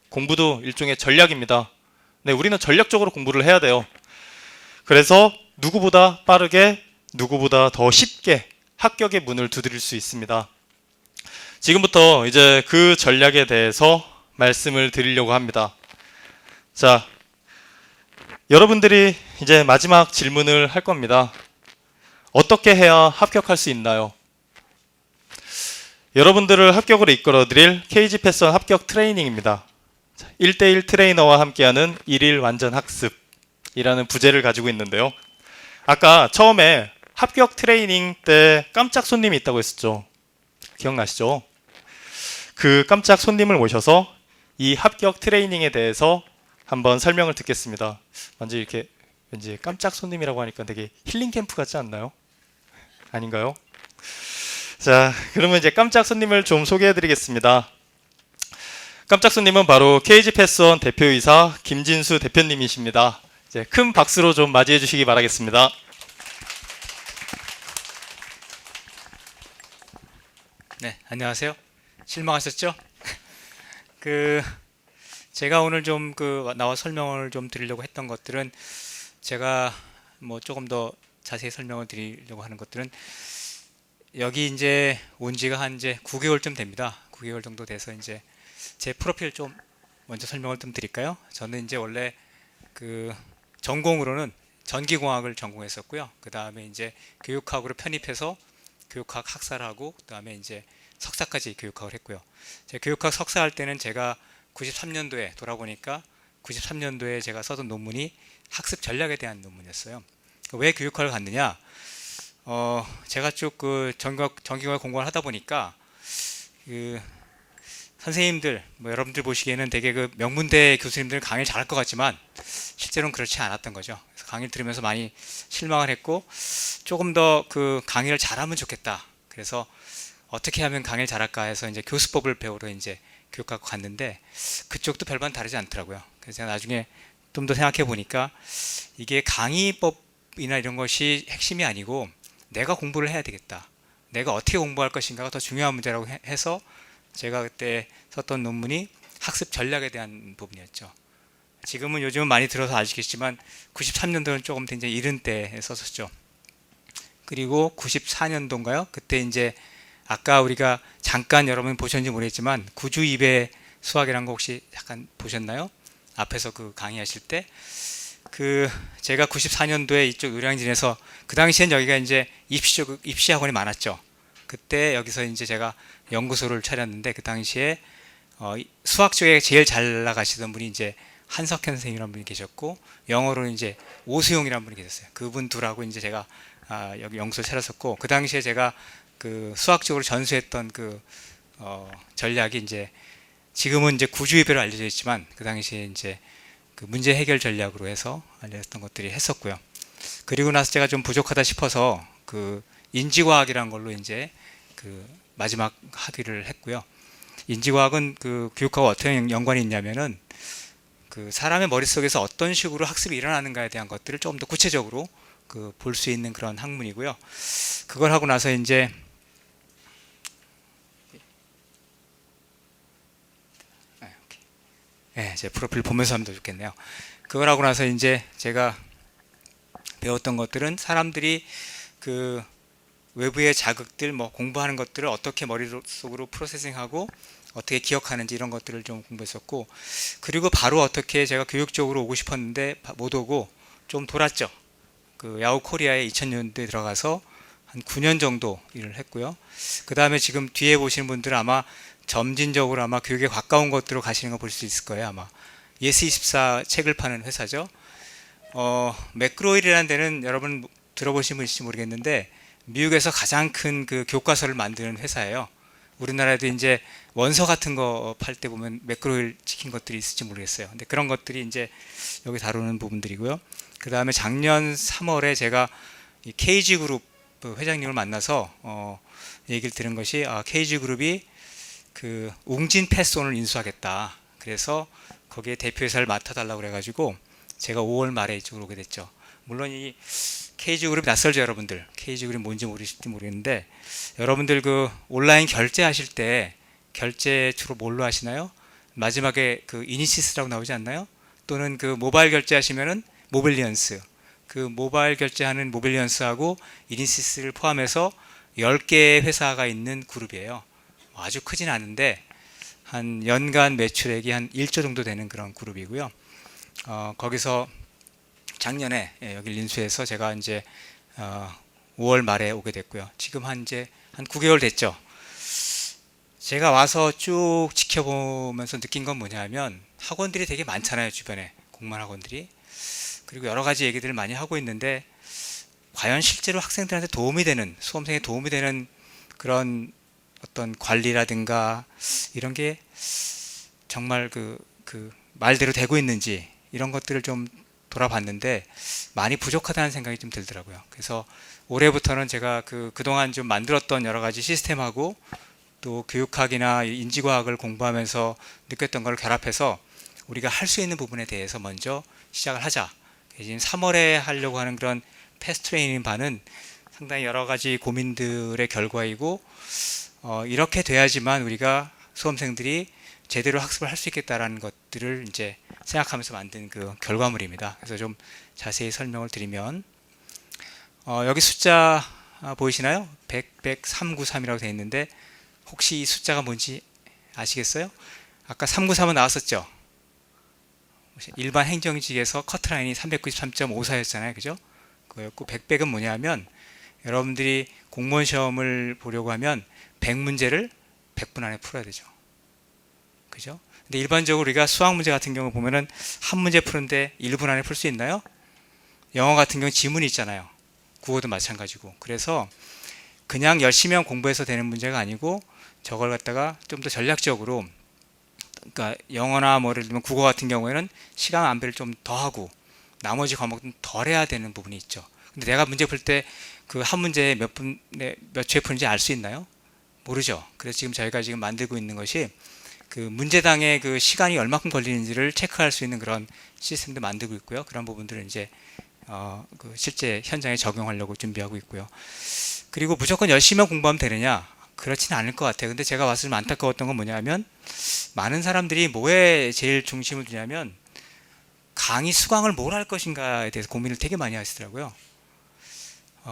공부도 일종의 전략입니다. 네, 우리는 전략적으로 공부를 해야 돼요. 그래서 누구보다 빠르게, 누구보다 더 쉽게 합격의 문을 두드릴 수 있습니다. 지금부터 이제 그 전략에 대해서 말씀을 드리려고 합니다. 자, 여러분들이 이제 마지막 질문을 할 겁니다. 어떻게 해야 합격할 수 있나요? 여러분들을 합격으로 이끌어 드릴 KG 패션 합격 트레이닝입니다. 1대1 트레이너와 함께하는 1일 완전 학습이라는 부제를 가지고 있는데요. 아까 처음에 합격 트레이닝 때 깜짝 손님이 있다고 했었죠. 기억나시죠? 그 깜짝 손님을 모셔서 이 합격 트레이닝에 대해서 한번 설명을 듣겠습니다. 완전 이렇게 왠지 깜짝 손님이라고 하니까 되게 힐링 캠프 같지 않나요? 아닌가요? 자, 그러면 이제 깜짝 손님을 좀 소개해 드리겠습니다. 깜짝 손님은 바로 KG 패스원 대표이사 김진수 대표님이십니다. 이제 큰 박수로 좀 맞이해 주시기 바라겠습니다. 네, 안녕하세요. 실망하셨죠? 제가 오늘 좀 나와 설명을 좀 드리려고 했던 것들은 제가 뭐 조금 더 자세히 설명을 드리려고 하는 것들은 여기 이제 온 지가 한 이제 9개월쯤 됩니다. 9개월 정도 돼서 이제 제 프로필 좀 먼저 설명을 좀 드릴까요? 저는 이제 원래 전공으로는 전기공학을 전공했었고요. 그 다음에 이제 교육학으로 편입해서 교육학 학사를 하고 그 다음에 이제 석사까지 교육학을 했고요. 제가 교육학 석사할 때는 제가 93년도에 돌아보니까 93년도에 제가 써둔 논문이 학습 전략에 대한 논문이었어요. 왜 교육학을 갔느냐? 제가 쭉 전기공학 공부를 하다 보니까 선생님들, 뭐 여러분들 보시기에는 되게 명문대 교수님들 강의를 잘할 것 같지만 실제로는 그렇지 않았던 거죠. 그래서 강의를 들으면서 많이 실망을 했고 조금 더 강의를 잘하면 좋겠다. 그래서 어떻게 하면 강의를 잘할까 해서 이제 교수법을 배우러 이제 교육학과 갔는데 그쪽도 별반 다르지 않더라고요. 그래서 제가 나중에 좀 더 생각해 보니까 이게 강의법이나 이런 것이 핵심이 아니고 내가 공부를 해야 되겠다. 내가 어떻게 공부할 것인가가 더 중요한 문제라고 해서 제가 그때 썼던 논문이 학습 전략에 대한 부분이었죠. 지금은 요즘은 많이 들어서 아시겠지만 93년도는 조금 굉장히 이른 때에 썼었죠. 그리고 94년도인가요? 그때 이제 아까 우리가 잠깐 여러분 보셨는지 모르겠지만 구주입의 수학이라는 거 혹시 잠깐 보셨나요? 앞에서 그 강의하실 때 그 제가 94년도에 이쪽 의량진에서 그 당시엔 여기가 이제 입시 학원이 많았죠. 그때 여기서 이제 제가 연구소를 차렸는데 그 당시에 수학 쪽에 제일 잘 나가시던 분이 이제 한석현 선생님이라는 분이 계셨고 영어로는 이제 오수용이라는 분이 계셨어요. 그분 둘하고 이제 제가 여기 연구소를 차렸었고 그 당시에 제가 그 수학적으로 전수했던 그 전략이 이제 지금은 이제 구주의배로 알려져 있지만 그 당시에 이제 그 문제 해결 전략으로 해서 알려졌던 것들이 했었고요. 그리고 나서 제가 좀 부족하다 싶어서 그 인지과학이라는 걸로 이제 그 마지막 학위를 했고요. 인지과학은 그 교육하고 어떤 연관이 있냐면은 그 사람의 머릿속에서 어떤 식으로 학습이 일어나는가에 대한 것들을 조금 더 구체적으로 그 볼 수 있는 그런 학문이고요. 그걸 하고 나서 이제 제 프로필 보면서 하면 더 좋겠네요. 그걸 하고 나서 이제 제가 배웠던 것들은 사람들이 그 외부의 자극들, 뭐 공부하는 것들을 어떻게 머릿속으로 프로세싱하고 어떻게 기억하는지 이런 것들을 좀 공부했었고, 그리고 바로 어떻게 제가 교육 쪽으로 오고 싶었는데 못 오고 좀 돌았죠. 그 야후 코리아에 2000년대에 들어가서 한 9년 정도 일을 했고요. 그 다음에 지금 뒤에 보시는 분들은 아마 점진적으로 아마 교육에 가까운 것들로 가시는 거 볼 수 있을 거예요. 아마 예스24 책을 파는 회사죠. 맥그로힐이라는 데는 여러분 들어보신 분 있을지 모르겠는데 미국에서 가장 큰 그 교과서를 만드는 회사예요. 우리나라에도 이제 원서 같은 거 팔 때 보면 맥그로힐 찍힌 것들이 있을지 모르겠어요. 근데 그런 것들이 이제 여기 다루는 부분들이고요. 그 다음에 작년 3월에 제가 이 KG그룹 회장님을 만나서 얘기를 들은 것이 KG그룹이 그 웅진 패스온을 인수하겠다. 그래서 거기에 대표이사를 맡아달라고 그래가지고 제가 5월 말에 이쪽으로 오게 됐죠. 물론 이 KG그룹이 낯설죠, 여러분들. KG그룹이 뭔지 모르실지 모르겠는데 여러분들 그 온라인 결제하실 때 결제 주로 뭘로 하시나요? 마지막에 그 이니시스라고 나오지 않나요? 또는 그 모바일 결제하시면은 모빌리언스. 그 모바일 결제하는 모빌리언스하고 이니시스를 포함해서 10개의 회사가 있는 그룹이에요. 아주 크진 않은데 한 연간 매출액이 한 1조 정도 되는 그런 그룹이고요. 거기서 작년에 여기 인수해서 제가 이제 5월 말에 오게 됐고요. 지금 이제 한 9개월 됐죠. 제가 와서 쭉 지켜보면서 느낀 건 뭐냐면 학원들이 되게 많잖아요, 주변에 공만 학원들이. 그리고 여러 가지 얘기들을 많이 하고 있는데 과연 실제로 학생들한테 도움이 되는, 수험생에 도움이 되는 그런 어떤 관리라든가 이런 게 정말 그 말대로 되고 있는지 이런 것들을 좀 돌아봤는데 많이 부족하다는 생각이 좀 들더라고요. 그래서 올해부터는 제가 그동안 좀 만들었던 여러 가지 시스템하고 또 교육학이나 인지과학을 공부하면서 느꼈던 걸 결합해서 우리가 할 수 있는 부분에 대해서 먼저 시작을 하자. 지금 3월에 하려고 하는 그런 패스트 트레이닝 반은 상당히 여러 가지 고민들의 결과이고 이렇게 돼야지만 우리가 수험생들이 제대로 학습을 할 수 있겠다라는 것들을 이제 생각하면서 만든 그 결과물입니다. 그래서 좀 자세히 설명을 드리면 여기 숫자 보이시나요? 100, 393이라고 되어 있는데 혹시 이 숫자가 뭔지 아시겠어요? 아까 393은 나왔었죠? 일반 행정직에서 커트라인이 393.54였잖아요. 그죠? 그거였고 100은 뭐냐면 여러분들이 공무원 시험을 보려고 하면 100문제를 100분 안에 풀어야 되죠. 그죠? 근데 일반적으로 우리가 수학 문제 같은 경우 보면은 한 문제 푸는데 1분 안에 풀 수 있나요? 영어 같은 경우 지문이 있잖아요. 국어도 마찬가지고. 그래서 그냥 열심히 공부해서 되는 문제가 아니고 저걸 갖다가 좀 더 전략적으로, 그러니까 영어나 뭐 예를 들면 국어 같은 경우에는 시간 안배를 좀 더 하고 나머지 과목은 덜 해야 되는 부분이 있죠. 근데 내가 문제 풀 때 그 한 문제에 몇 초에 푸는지 알 수 있나요? 모르죠. 그래서 지금 저희가 지금 만들고 있는 것이 그 문제당의 그 시간이 얼마큼 걸리는지를 체크할 수 있는 그런 시스템도 만들고 있고요. 그런 부분들을 이제 그 실제 현장에 적용하려고 준비하고 있고요. 그리고 무조건 열심히만 공부하면 되느냐? 그렇지는 않을 것 같아요. 근데 제가 봤을 때 안타까웠던 건 뭐냐면 많은 사람들이 뭐에 제일 중심을 두냐면 강의 수강을 뭘 할 것인가에 대해서 고민을 되게 많이 하시더라고요.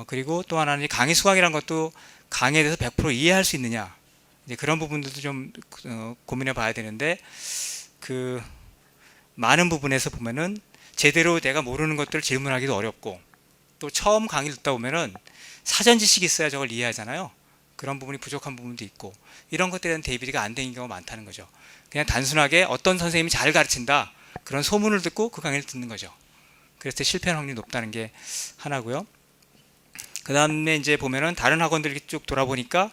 그리고 또 하나는 강의 수강이란 것도 강의에 대해서 100% 이해할 수 있느냐? 이제 그런 부분들도 좀 고민해 봐야 되는데 그 많은 부분에서 보면은 제대로 내가 모르는 것들을 질문하기도 어렵고 또 처음 강의를 듣다 보면은 사전 지식이 있어야 저걸 이해하잖아요. 그런 부분이 부족한 부분도 있고 이런 것들에 대한 대비가 안 되는 경우가 많다는 거죠. 그냥 단순하게 어떤 선생님이 잘 가르친다 그런 소문을 듣고 그 강의를 듣는 거죠. 그래서 실패할 확률이 높다는 게 하나고요. 그 다음에 이제 보면은 다른 학원들 이렇게 쭉 돌아보니까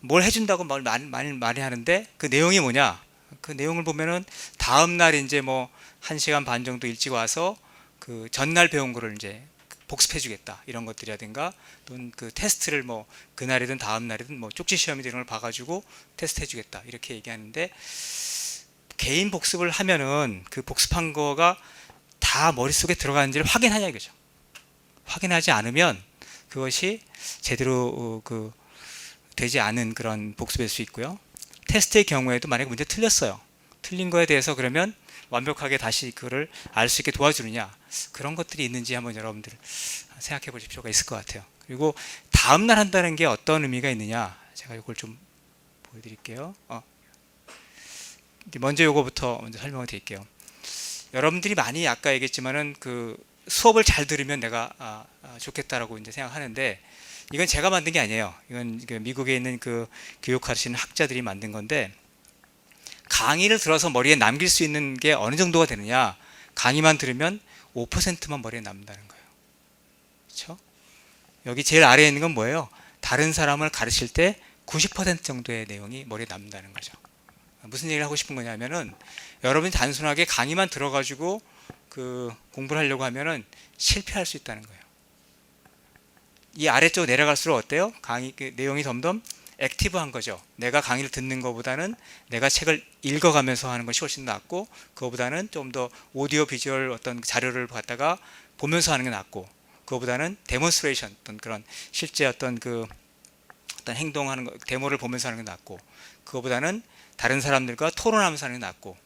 뭘 해준다고 많이 하는데 그 내용이 뭐냐? 그 내용을 보면은 다음 날 이제 뭐 1시간 반 정도 일찍 와서 그 전날 배운 거를 이제 복습해 주겠다. 이런 것들이라든가 또는 그 테스트를 뭐 그날이든 다음 날이든 뭐 쪽지 시험이든 이런 걸 봐 가지고 테스트 해 주겠다. 이렇게 얘기하는데 개인 복습을 하면은 그 복습한 거가 다 머릿속에 들어가는지를 확인하냐 이거죠. 확인하지 않으면 그것이 제대로 그 되지 않은 그런 복습일 수 있고요. 테스트의 경우에도 만약에 문제 틀렸어요. 틀린 거에 대해서 그러면 완벽하게 다시 그거를 알 수 있게 도와주느냐 그런 것들이 있는지 한번 여러분들 생각해 보실 필요가 있을 것 같아요. 그리고 다음날 한다는 게 어떤 의미가 있느냐 제가 이걸 좀 보여드릴게요. 먼저 이거부터 먼저 설명을 드릴게요. 여러분들이 많이 아까 얘기했지만은 그 수업을 잘 들으면 내가 좋겠다라고 이제 생각하는데 이건 제가 만든 게 아니에요. 이건 미국에 있는 그 교육하시는 학자들이 만든 건데 강의를 들어서 머리에 남길 수 있는 게 어느 정도가 되느냐? 강의만 들으면 5%만 머리에 남는다는 거예요. 그렇죠? 여기 제일 아래에 있는 건 뭐예요? 다른 사람을 가르칠 때 90% 정도의 내용이 머리에 남는다는 거죠. 무슨 얘기를 하고 싶은 거냐면은 여러분이 단순하게 강의만 들어가지고 그 공부를 하려고 하면은 실패할 수 있다는 거예요. 이 아래쪽 내려갈수록 어때요? 강의 그 내용이 점점 액티브한 거죠. 내가 강의를 듣는 것보다는 내가 책을 읽어가면서 하는 것이 훨씬 낫고 그거보다는 좀 더 오디오 비주얼 어떤 자료를 갖다가 보면서 하는 게 낫고 그거보다는 데몬스트레이션 어떤 그런 실제 어떤 그 어떤 행동하는 거 데모를 보면서 하는 게 낫고 그거보다는 다른 사람들과 토론하면서 하는 게 낫고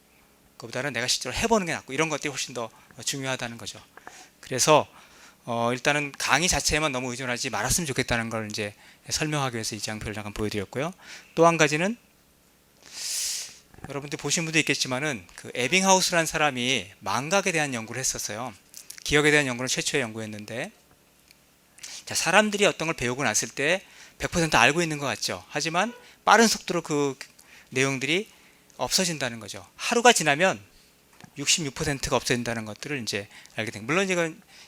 그거보다는 내가 실제로 해보는 게 낫고 이런 것들이 훨씬 더 중요하다는 거죠. 그래서 일단은 강의 자체에만 너무 의존하지 말았으면 좋겠다는 걸 이제 설명하기 위해서 이 장표를 잠깐 보여드렸고요. 또 한 가지는 여러분들 보신 분도 있겠지만은 그 에빙하우스라는 사람이 망각에 대한 연구를 했었어요. 기억에 대한 연구는 최초의 연구였는데 자, 사람들이 어떤 걸 배우고 났을 때 100% 알고 있는 것 같죠. 하지만 빠른 속도로 그 내용들이 없어진다는 거죠. 하루가 지나면 66%가 없어진다는 것들을 이제 알게 된. 물론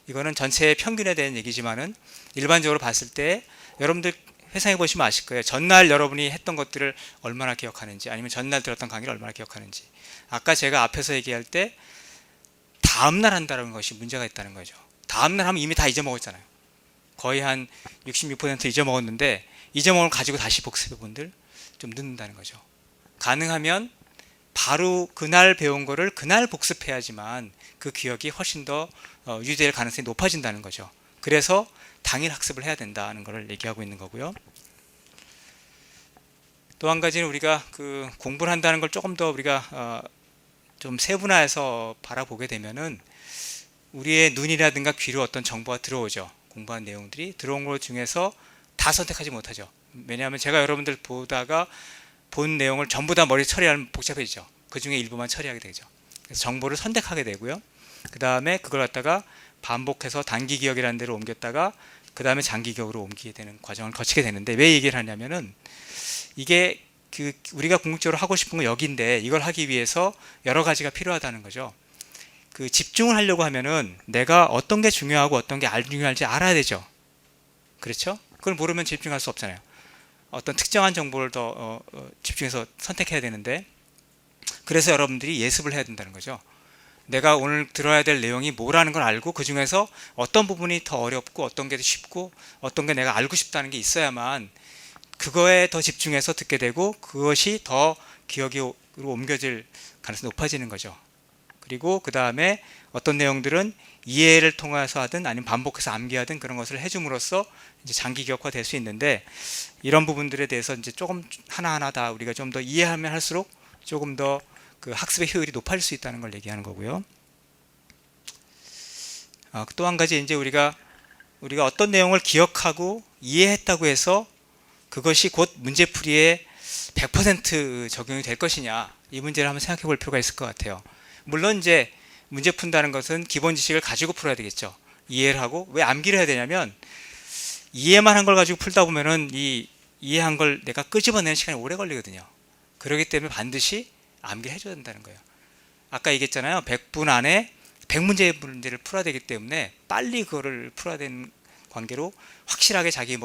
이거는 전체의 평균에 대한 얘기지만은 일반적으로 봤을 때 여러분들 회상해 보시면 아실 거예요. 전날 여러분이 했던 것들을 얼마나 기억하는지 아니면 전날 들었던 강의를 얼마나 기억하는지. 아까 제가 앞에서 얘기할 때 다음날 한다는 것이 문제가 있다는 거죠. 다음날 하면 이미 다 잊어먹었잖아요. 거의 한 66% 잊어먹었는데 잊어먹은 걸 가지고 다시 복습해 분들 좀 늦는다는 거죠. 가능하면 바로 그날 배운 거를 그날 복습해야지만 그 기억이 훨씬 더 유지될 가능성이 높아진다는 거죠. 그래서 당일 학습을 해야 된다는 것을 얘기하고 있는 거고요. 또 한 가지는 우리가 그 공부를 한다는 걸 조금 더 우리가 좀 세분화해서 바라보게 되면은 우리의 눈이라든가 귀로 어떤 정보가 들어오죠. 공부한 내용들이 들어온 것 중에서 다 선택하지 못하죠. 왜냐하면 제가 여러분들 보다가 본 내용을 전부 다 머리에 처리하면 복잡해지죠. 그 중에 일부만 처리하게 되죠. 그래서 정보를 선택하게 되고요. 그 다음에 그걸 갖다가 반복해서 단기 기억이라는 데로 옮겼다가 그 다음에 장기 기억으로 옮기게 되는 과정을 거치게 되는데 왜 얘기를 하냐면은 이게 그 우리가 궁극적으로 하고 싶은 건 여기인데 이걸 하기 위해서 여러 가지가 필요하다는 거죠. 그 집중을 하려고 하면은 내가 어떤 게 중요하고 어떤 게 중요할지 알아야 되죠. 그렇죠? 그걸 모르면 집중할 수 없잖아요. 어떤 특정한 정보를 더 집중해서 선택해야 되는데 그래서 여러분들이 예습을 해야 된다는 거죠. 내가 오늘 들어야 될 내용이 뭐라는 걸 알고 그 중에서 어떤 부분이 더 어렵고 어떤 게 더 쉽고 어떤 게 내가 알고 싶다는 게 있어야만 그거에 더 집중해서 듣게 되고 그것이 더 기억으로 옮겨질 가능성이 높아지는 거죠. 그리고 그 다음에 어떤 내용들은 이해를 통해서 하든 아니면 반복해서 암기하든 그런 것을 해줌으로써 이제 장기 기억화 될 수 있는데, 이런 부분들에 대해서 이제 조금 하나하나 다 우리가 좀 더 이해하면 할수록 조금 더 그 학습의 효율이 높아질 수 있다는 걸 얘기하는 거고요. 또 한 가지 이제 우리가 어떤 내용을 기억하고 이해했다고 해서 그것이 곧 문제풀이에 100% 적용이 될 것이냐, 이 문제를 한번 생각해 볼 필요가 있을 것 같아요. 물론 이제 문제 푼다는 것은 기본 지식을 가지고 풀어야 되겠죠. 이해를 하고. 왜 암기를 해야 되냐면 이해만 한 걸 가지고 풀다 보면은 이 이해한 걸 내가 끄집어내는 시간이 오래 걸리거든요. 그렇기 때문에 반드시 암기를 해줘야 된다는 거예요. 아까 얘기했잖아요. 100분 안에 100문제를 풀어야 되기 때문에 빨리 그거를 풀어야 되는 관계로 확실하게 자기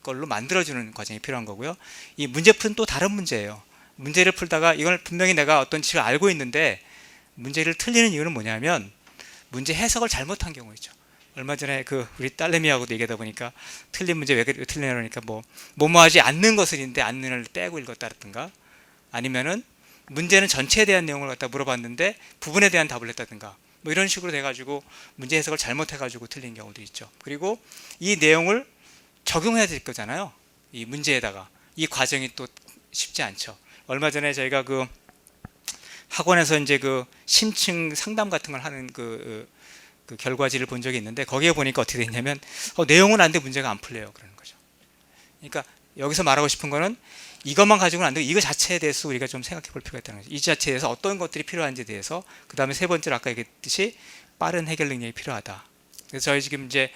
걸로 만들어주는 과정이 필요한 거고요. 이 문제풀은 또 다른 문제예요. 문제를 풀다가 이걸 분명히 내가 어떤 지식을 알고 있는데 문제를 틀리는 이유는 뭐냐면 문제 해석을 잘못한 경우이죠. 얼마 전에 우리 딸내미하고도 얘기하다 보니까 틀린 문제 왜 틀리냐 그러니까 뭐뭐하지 않는 것을 있는데 않는을 떼고 읽었다든가, 아니면은 문제는 전체에 대한 내용을 갖다 물어봤는데 부분에 대한 답을 했다든가, 뭐 이런 식으로 돼가지고 문제 해석을 잘못해가지고 틀린 경우도 있죠. 그리고 이 내용을 적용해야 될 거잖아요. 이 문제에다가. 이 과정이 또 쉽지 않죠. 얼마 전에 저희가 학원에서 이제 심층 상담 같은 걸 하는 그 결과지를 본 적이 있는데, 거기에 보니까 어떻게 됐냐면 내용은 안돼 문제가 안 풀려요. 그러는 거죠. 그러니까 여기서 말하고 싶은 거는 이것만 가지고는 안 되고 이거 자체에 대해서 우리가 좀 생각해 볼 필요가 있다는 거죠. 이 자체에 대해서 어떤 것들이 필요한지에 대해서. 그 다음에 세 번째로 아까 얘기했듯이 빠른 해결 능력이 필요하다. 그래서 저희 지금 이제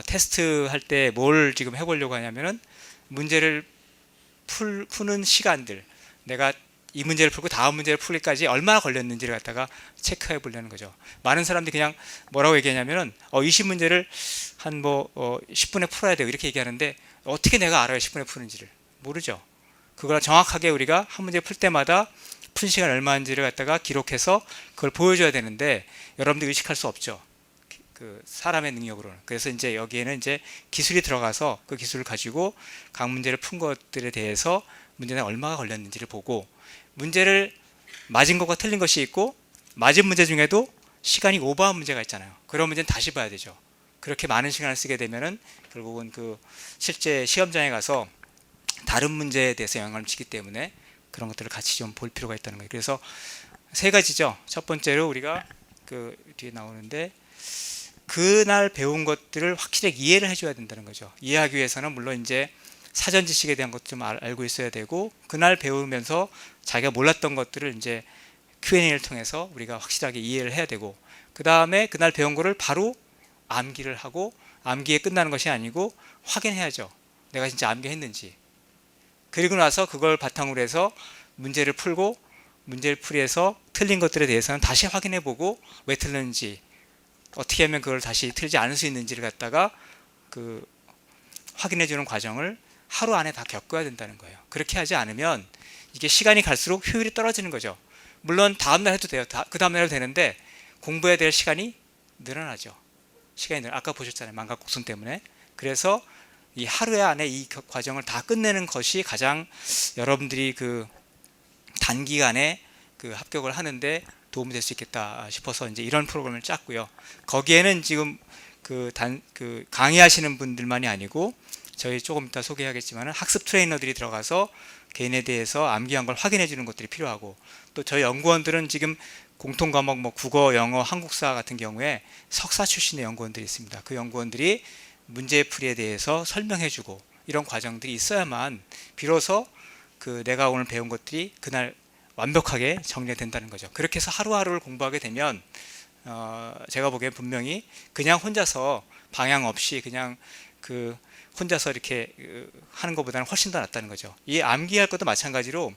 테스트 할 때 뭘 지금 해보려고 하냐면은 문제를 푸는 시간들, 내가 이 문제를 풀고 다음 문제를 풀기까지 얼마나 걸렸는지를 갖다가 체크해 보려는 거죠. 많은 사람들이 그냥 뭐라고 얘기하냐면은 20문제를 한 10분에 풀어야 돼요, 이렇게 얘기하는데 어떻게 내가 알아요 10분에 푸는지를? 모르죠. 그걸 정확하게 우리가 한 문제 풀 때마다 푼 시간 얼마인지를 갖다가 기록해서 그걸 보여줘야 되는데 여러분들 의식할 수 없죠. 사람의 능력으로는. 그래서 이제 여기에는 이제 기술이 들어가서 그 기술을 가지고 각 문제를 푼 것들에 대해서 문제는 얼마가 걸렸는지를 보고, 문제를 맞은 것과 틀린 것이 있고 맞은 문제 중에도 시간이 오버한 문제가 있잖아요. 그런 문제는 다시 봐야 되죠. 그렇게 많은 시간을 쓰게 되면은 결국은 실제 시험장에 가서 다른 문제에 대해서 영향을 미치기 때문에 그런 것들을 같이 좀 볼 필요가 있다는 거예요. 그래서 세 가지죠. 첫 번째로 우리가 뒤에 나오는데 그날 배운 것들을 확실하게 이해를 해줘야 된다는 거죠. 이해하기 위해서는 물론 이제 사전 지식에 대한 것도 좀 알고 있어야 되고, 그날 배우면서 자기가 몰랐던 것들을 이제 Q&A를 통해서 우리가 확실하게 이해를 해야 되고, 그 다음에 그날 배운 거를 바로 암기를 하고, 암기에 끝나는 것이 아니고 확인해야죠. 내가 진짜 암기했는지. 그리고 나서 그걸 바탕으로 해서 문제를 풀고, 문제를 풀이해서 틀린 것들에 대해서는 다시 확인해 보고 왜 틀렸는지, 어떻게 하면 그걸 다시 틀지 않을 수 있는지를 갖다가 확인해 주는 과정을 하루 안에 다 겪어야 된다는 거예요. 그렇게 하지 않으면 이게 시간이 갈수록 효율이 떨어지는 거죠. 물론 다음날 해도 돼요. 그 다음날 해도 되는데 공부해야 될 시간이 늘어나죠. 아까 보셨잖아요. 망각곡선 때문에. 그래서 이 하루 안에 이 과정을 다 끝내는 것이 가장 여러분들이 단기간에 합격을 하는데 도움이 될 수 있겠다 싶어서 이제 이런 프로그램을 짰고요. 거기에는 지금 강의하시는 분들만이 아니고 저희 조금 이따 소개하겠지만 학습 트레이너들이 들어가서 개인에 대해서 암기한 걸 확인해 주는 것들이 필요하고, 또 저희 연구원들은 지금 공통 과목 국어, 영어, 한국사 같은 경우에 석사 출신의 연구원들이 있습니다. 그 연구원들이 문제풀이에 대해서 설명해 주고 이런 과정들이 있어야만 비로소 내가 오늘 배운 것들이 그날 완벽하게 정리가 된다는 거죠. 그렇게 해서 하루하루를 공부하게 되면 제가 보기엔 분명히 그냥 혼자서 방향 없이 그냥 혼자서 이렇게 하는 것보다는 훨씬 더 낫다는 거죠. 이 암기할 것도 마찬가지로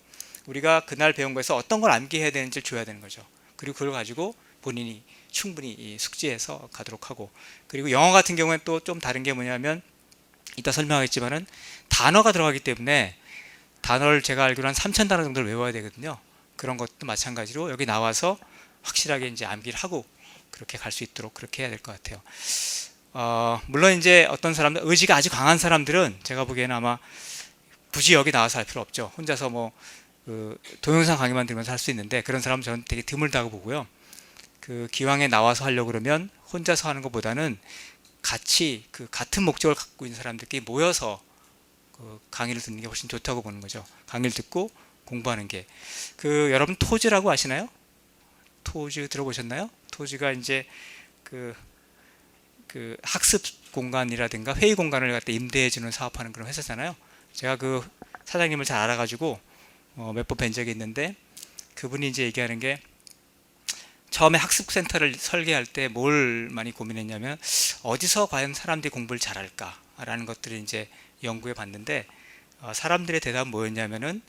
우리가 그날 배운 거에서 어떤 걸 암기해야 되는지를 줘야 되는 거죠. 그리고 그걸 가지고 본인이 충분히 숙지해서 가도록 하고, 그리고 영어 같은 경우는 또 좀 다른 게 뭐냐면 이따 설명하겠지만은 단어가 들어가기 때문에 단어를 제가 알기로 한 3,000단어 정도를 외워야 되거든요. 그런 것도 마찬가지로 여기 나와서 확실하게 이제 암기를 하고 그렇게 갈 수 있도록 그렇게 해야 될 것 같아요. 물론 이제 어떤 사람들, 의지가 아주 강한 사람들은 제가 보기에는 아마 굳이 여기 나와서 할 필요 없죠. 혼자서 그 동영상 강의만 들으면서 할 수 있는데 그런 사람은 저는 되게 드물다고 보고요. 그 기왕에 나와서 하려고 그러면 혼자서 하는 것보다는 같이 그 같은 목적을 갖고 있는 사람들끼리 모여서 그 강의를 듣는 게 훨씬 좋다고 보는 거죠. 강의를 듣고 공부하는 게. 그 여러분 토즈라고 아시나요? 토즈 들어보셨나요? 토즈가 이제 그 학습 공간이라든가 회의 공간을 갖다 임대해 주는 사업하는 그런 회사잖아요. 제가 그 사장님을 잘 알아가지고 몇 번 뵌 적이 있는데 그분이 이제 얘기하는 게 처음에 학습센터를 설계할 때 뭘 많이 고민했냐면 어디서 과연 사람들이 공부를 잘할까라는 것들을 이제 연구해 봤는데 사람들의 대답은 뭐였냐면은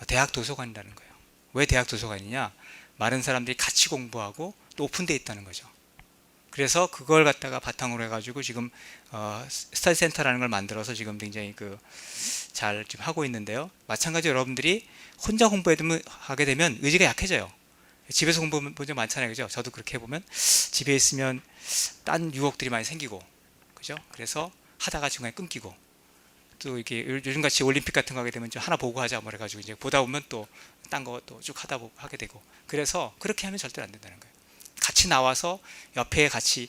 대학 도서관이라는 거예요. 왜 대학 도서관이냐? 많은 사람들이 같이 공부하고 또 오픈되어 있다는 거죠. 그래서 그걸 갖다가 바탕으로 해가지고 지금 스터디 센터라는 걸 만들어서 지금 굉장히 잘 지금 하고 있는데요. 마찬가지로 여러분들이 혼자 공부하게 되면 의지가 약해져요. 집에서 공부하는 분 많잖아요, 그죠? 저도 그렇게 해보면 집에 있으면 딴 유혹들이 많이 생기고, 그죠? 그래서 하다가 중간에 끊기고, 또 이렇게 요즘같이 올림픽 같은 거 하게 되면 좀 하나 보고 하자 뭐 해가지고 이제 보다 보면 또 딴 거 또 쭉 하다 보고 하게 되고, 그래서 그렇게 하면 절대로 안 된다는 거예요. 같이 나와서 옆에 같이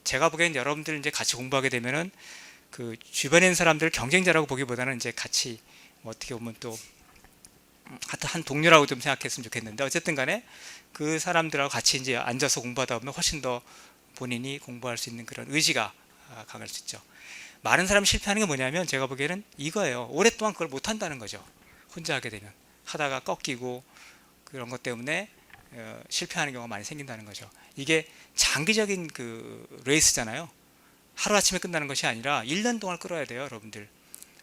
제가 보기엔 여러분들 이제 같이 공부하게 되면은 그 주변에 있는 사람들을 경쟁자라고 보기보다는 이제 같이 뭐 어떻게 보면 또 하여튼 한 동료라고 좀 생각했으면 좋겠는데 어쨌든 간에 그 사람들하고 같이 이제 앉아서 공부하다 보면 훨씬 더 본인이 공부할 수 있는 그런 의지가 강할 수 있죠. 많은 사람이 실패하는 게 뭐냐면 제가 보기에는 이거예요. 오랫동안 그걸 못 한다는 거죠. 혼자 하게 되면 하다가 꺾이고 그런 것 때문에 실패하는 경우가 많이 생긴다는 거죠. 이게 장기적인 그 레이스잖아요. 하루아침에 끝나는 것이 아니라 1년 동안 끌어야 돼요, 여러분들.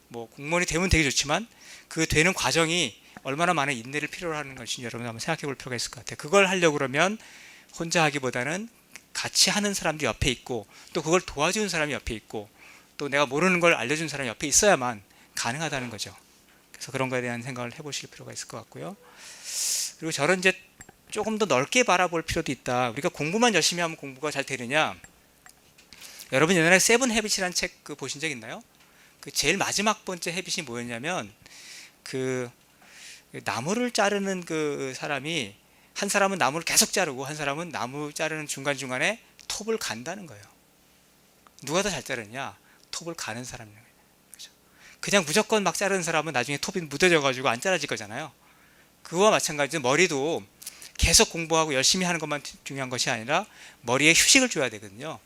뭐 공무원이 되면 되게 좋지만 그 되는 과정이 얼마나 많은 인내를 필요로 하는 것인지 여러분 한번 생각해 볼 필요가 있을 것 같아요. 그걸 하려고 그러면 혼자 하기보다는 같이 하는 사람들이 옆에 있고 또 그걸 도와주는 사람이 옆에 있고 또 내가 모르는 걸 알려주는 사람이 옆에 있어야만 가능하다는 거죠. 그래서 그런 거에 대한 생각을 해보실 필요가 있을 것 같고요. 그리고 저는 이제 조금 더 넓게 바라볼 필요도 있다. 우리가 공부만 열심히 하면 공부가 잘 되느냐? 여러분 옛날에 세븐 헤빗이라는 책 보신 적 있나요? 그 제일 마지막 번째 헤빗이 뭐였냐면 그 나무를 자르는 그 사람이 한 사람은 나무를 계속 자르고 한 사람은 나무 자르는 중간중간에 톱을 간다는 거예요. 누가 더 잘 자르냐? 톱을 가는 사람인 거예요. 그렇죠? 그냥 무조건 막 자르는 사람은 나중에 톱이 묻어져 가지고 안 자라질 거잖아요. 그거와 마찬가지로 머리도 계속 공부하고 열심히 하는 것만 중요한 것이 아니라 머리에 휴식을 줘야 되거든요.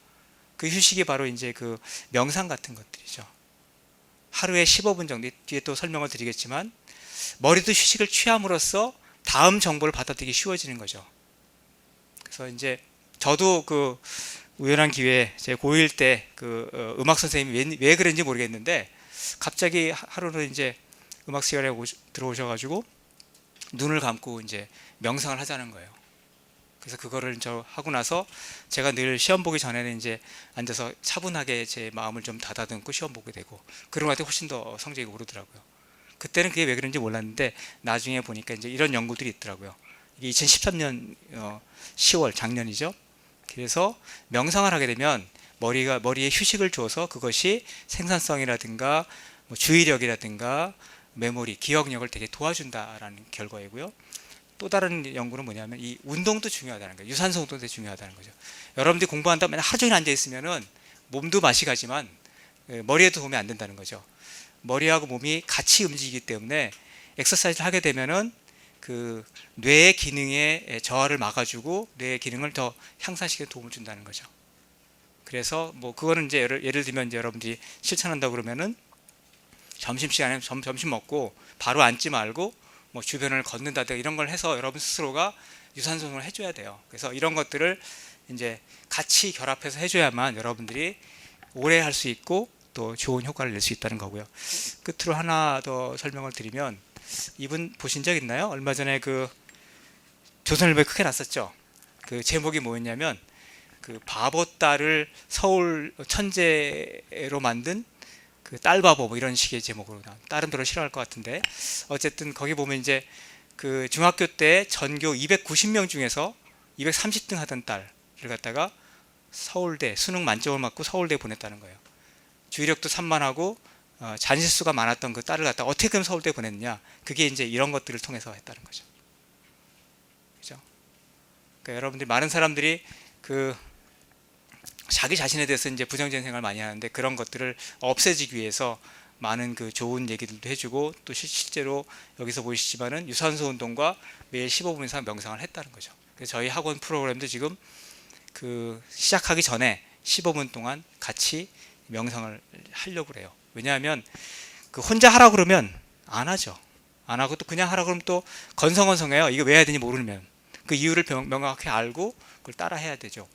그 휴식이 바로 이제 그 명상 같은 것들이죠. 하루에 15분 정도, 뒤에 또 설명을 드리겠지만 머리도 휴식을 취함으로써 다음 정보를 받아들이기 쉬워지는 거죠. 그래서 이제 저도 그 우연한 기회에 제 고1 때 그 음악 선생님이 왜 그런지 모르겠는데 갑자기 하루는 이제 음악 시간에 들어오셔가지고 눈을 감고 이제 명상을 하자는 거예요. 그래서 그거를 저 하고 나서 제가 늘 시험 보기 전에는 이제 앉아서 차분하게 제 마음을 좀 다다듬고 시험 보게 되고 그런 것 같아 훨씬 더 성적이 오르더라고요. 그때는 그게 왜 그런지 몰랐는데 나중에 보니까 이제 이런 연구들이 있더라고요. 이게 2013년 10월 작년이죠. 그래서 명상을 하게 되면 머리에 휴식을 줘서 그것이 생산성이라든가 뭐 주의력이라든가 메모리, 기억력을 되게 도와준다라는 결과이고요. 또 다른 연구는 뭐냐면 이 운동도 중요하다는 거예요. 유산소 운동도 되게 중요하다는 거죠. 여러분들이 공부한다고 맨날 하루 종일 앉아 있으면은 몸도 맛이 가지만 머리에도 도움이 안 된다는 거죠. 머리하고 몸이 같이 움직이기 때문에 엑서사이즈를 하게 되면은 그 뇌의 기능의 저하를 막아주고 뇌의 기능을 더 향상시키는 도움을 준다는 거죠. 그래서 뭐 그거는 이제 예를 들면 이제 여러분들이 실천한다고 그러면은 점심시간에 점심 먹고 바로 앉지 말고 뭐 주변을 걷는다든가 이런 걸 해서 여러분 스스로가 유산소 운동을 해줘야 돼요. 그래서 이런 것들을 이제 같이 결합해서 해줘야만 여러분들이 오래 할 수 있고 또 좋은 효과를 낼 수 있다는 거고요. 끝으로 하나 더 설명을 드리면 이분 보신 적 있나요? 얼마 전에 그 조선일보에 크게 났었죠. 그 제목이 뭐였냐면 그 바보 딸을 서울 천재로 만든 그 딸바보 뭐 이런 식의 제목으로 다른 별로 싫어할 것 같은데 어쨌든 거기 보면 이제 그 중학교 때 전교 290명 중에서 230등 하던 딸을 갖다가 서울대 수능 만점을 맞고 서울대 보냈다는 거예요. 주의력도 산만하고 잔실수가 많았던 그 딸을 갖다 어떻게 그럼 서울대 보냈느냐? 그게 이제 이런 것들을 통해서 했다는 거죠. 그죠? 그러니까 여러분들이 많은 사람들이 그 자기 자신에 대해서 이제 부정적인 생각을 많이 하는데 그런 것들을 없애지기 위해서 많은 그 좋은 얘기들도 해주고 또 실제로 여기서 보이시지만은 유산소 운동과 매일 15분 이상 명상을 했다는 거죠. 그래서 저희 학원 프로그램도 지금 그 시작하기 전에 15분 동안 같이 명상을 하려고 그래요. 왜냐하면 그 혼자 하라 그러면 안 하죠. 안 하고 또 그냥 하라 그러면 또 건성건성해요. 이거 왜 해야 되는지 모르면 그 이유를 명확히 알고 그걸 따라 해야 되죠.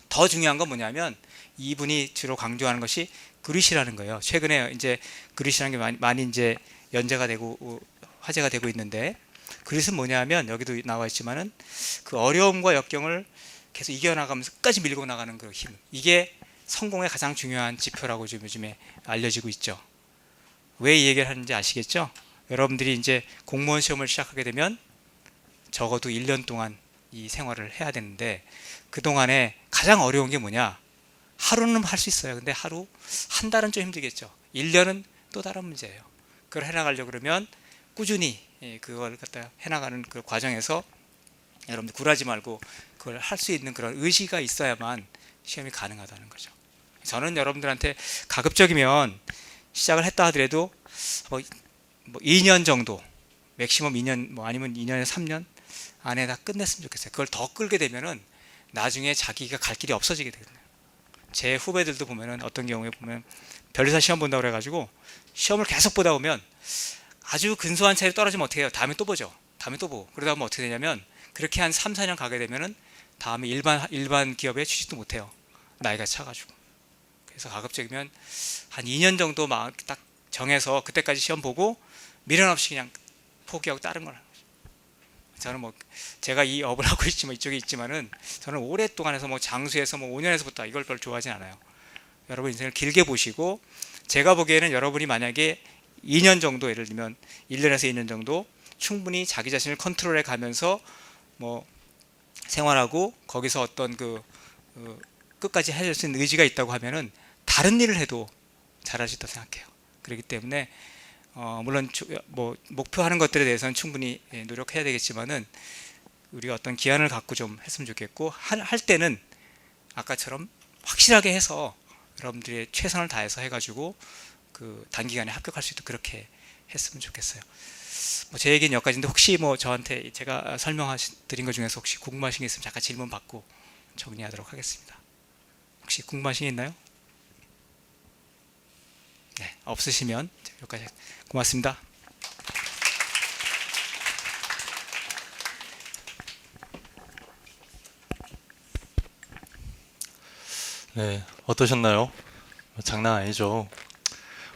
더 중요한 건 뭐냐면 이분이 주로 강조하는 것이 그릿이라는 거예요. 최근에 이제 그릿이라는 게 많이 이제 연재가 되고 화제가 되고 있는데 그릿은 뭐냐면 여기도 나와 있지만은 그 어려움과 역경을 계속 이겨나가면서 끝까지 밀고 나가는 그 힘. 이게 성공의 가장 중요한 지표라고 지금 요즘에 알려지고 있죠. 왜 이 얘기를 하는지 아시겠죠? 여러분들이 이제 공무원 시험을 시작하게 되면 적어도 1년 동안 이 생활을 해야 되는데 그동안에 가장 어려운 게 뭐냐? 하루는 할 수 있어요. 근데 하루, 한 달은 좀 힘들겠죠. 1년은 또 다른 문제예요. 그걸 해나가려고 그러면 꾸준히 그걸 갖다 해나가는 그 과정에서 여러분들 굴하지 말고 그걸 할 수 있는 그런 의지가 있어야만 시험이 가능하다는 거죠. 저는 여러분들한테 가급적이면 시작을 했다 하더라도 뭐 2년 정도, 맥시멈 2년, 뭐 아니면 2년에 3년 안에 다 끝냈으면 좋겠어요. 그걸 더 끌게 되면은 나중에 자기가 갈 길이 없어지게 되거든요. 제 후배들도 보면은 어떤 경우에 보면 변리사 시험 본다고 그래가지고 시험을 계속 보다 보면 아주 근소한 차이로 떨어지면 어떻게 해요? 다음에 또 보죠. 다음에 또 보고. 그러다 보면 어떻게 되냐면 그렇게 한 3, 4년 가게 되면은 다음에 일반 기업에 취직도 못해요. 나이가 차가지고. 그래서 가급적이면 한 2년 정도 막 딱 정해서 그때까지 시험 보고 미련 없이 그냥 포기하고 다른 걸 하는 거죠. 저는 뭐 제가 이 업을 하고 있지만 이쪽에 있지만은 저는 오랫동안 해서 뭐 장수해서 뭐 5년에서부터 이걸 별로 좋아하진 않아요. 여러분 인생을 길게 보시고 제가 보기에는 여러분이 만약에 2년 정도 예를 들면 1년에서 2년 정도 충분히 자기 자신을 컨트롤해 가면서 뭐 생활하고 거기서 어떤 끝까지 할 수 있는 의지가 있다고 하면은 다른 일을 해도 잘할 수 있다고 생각해요. 그렇기 때문에 물론 뭐 목표하는 것들에 대해서는 충분히 노력해야 되겠지만은 우리가 어떤 기한을 갖고 좀 했으면 좋겠고 할 때는 아까처럼 확실하게 해서 여러분들이 최선을 다해서 해가지고 그 단기간에 합격할 수 있도록 그렇게 했으면 좋겠어요. 뭐 제 얘기는 여기까지인데 혹시 뭐 저한테 제가 설명드린 것 중에서 혹시 궁금하신 게 있으면 잠깐 질문 받고 정리하도록 하겠습니다. 혹시 궁금하신 게 있나요? 네, 없으시면 여기까지 고맙습니다. 네, 어떠셨나요? 장난 아니죠.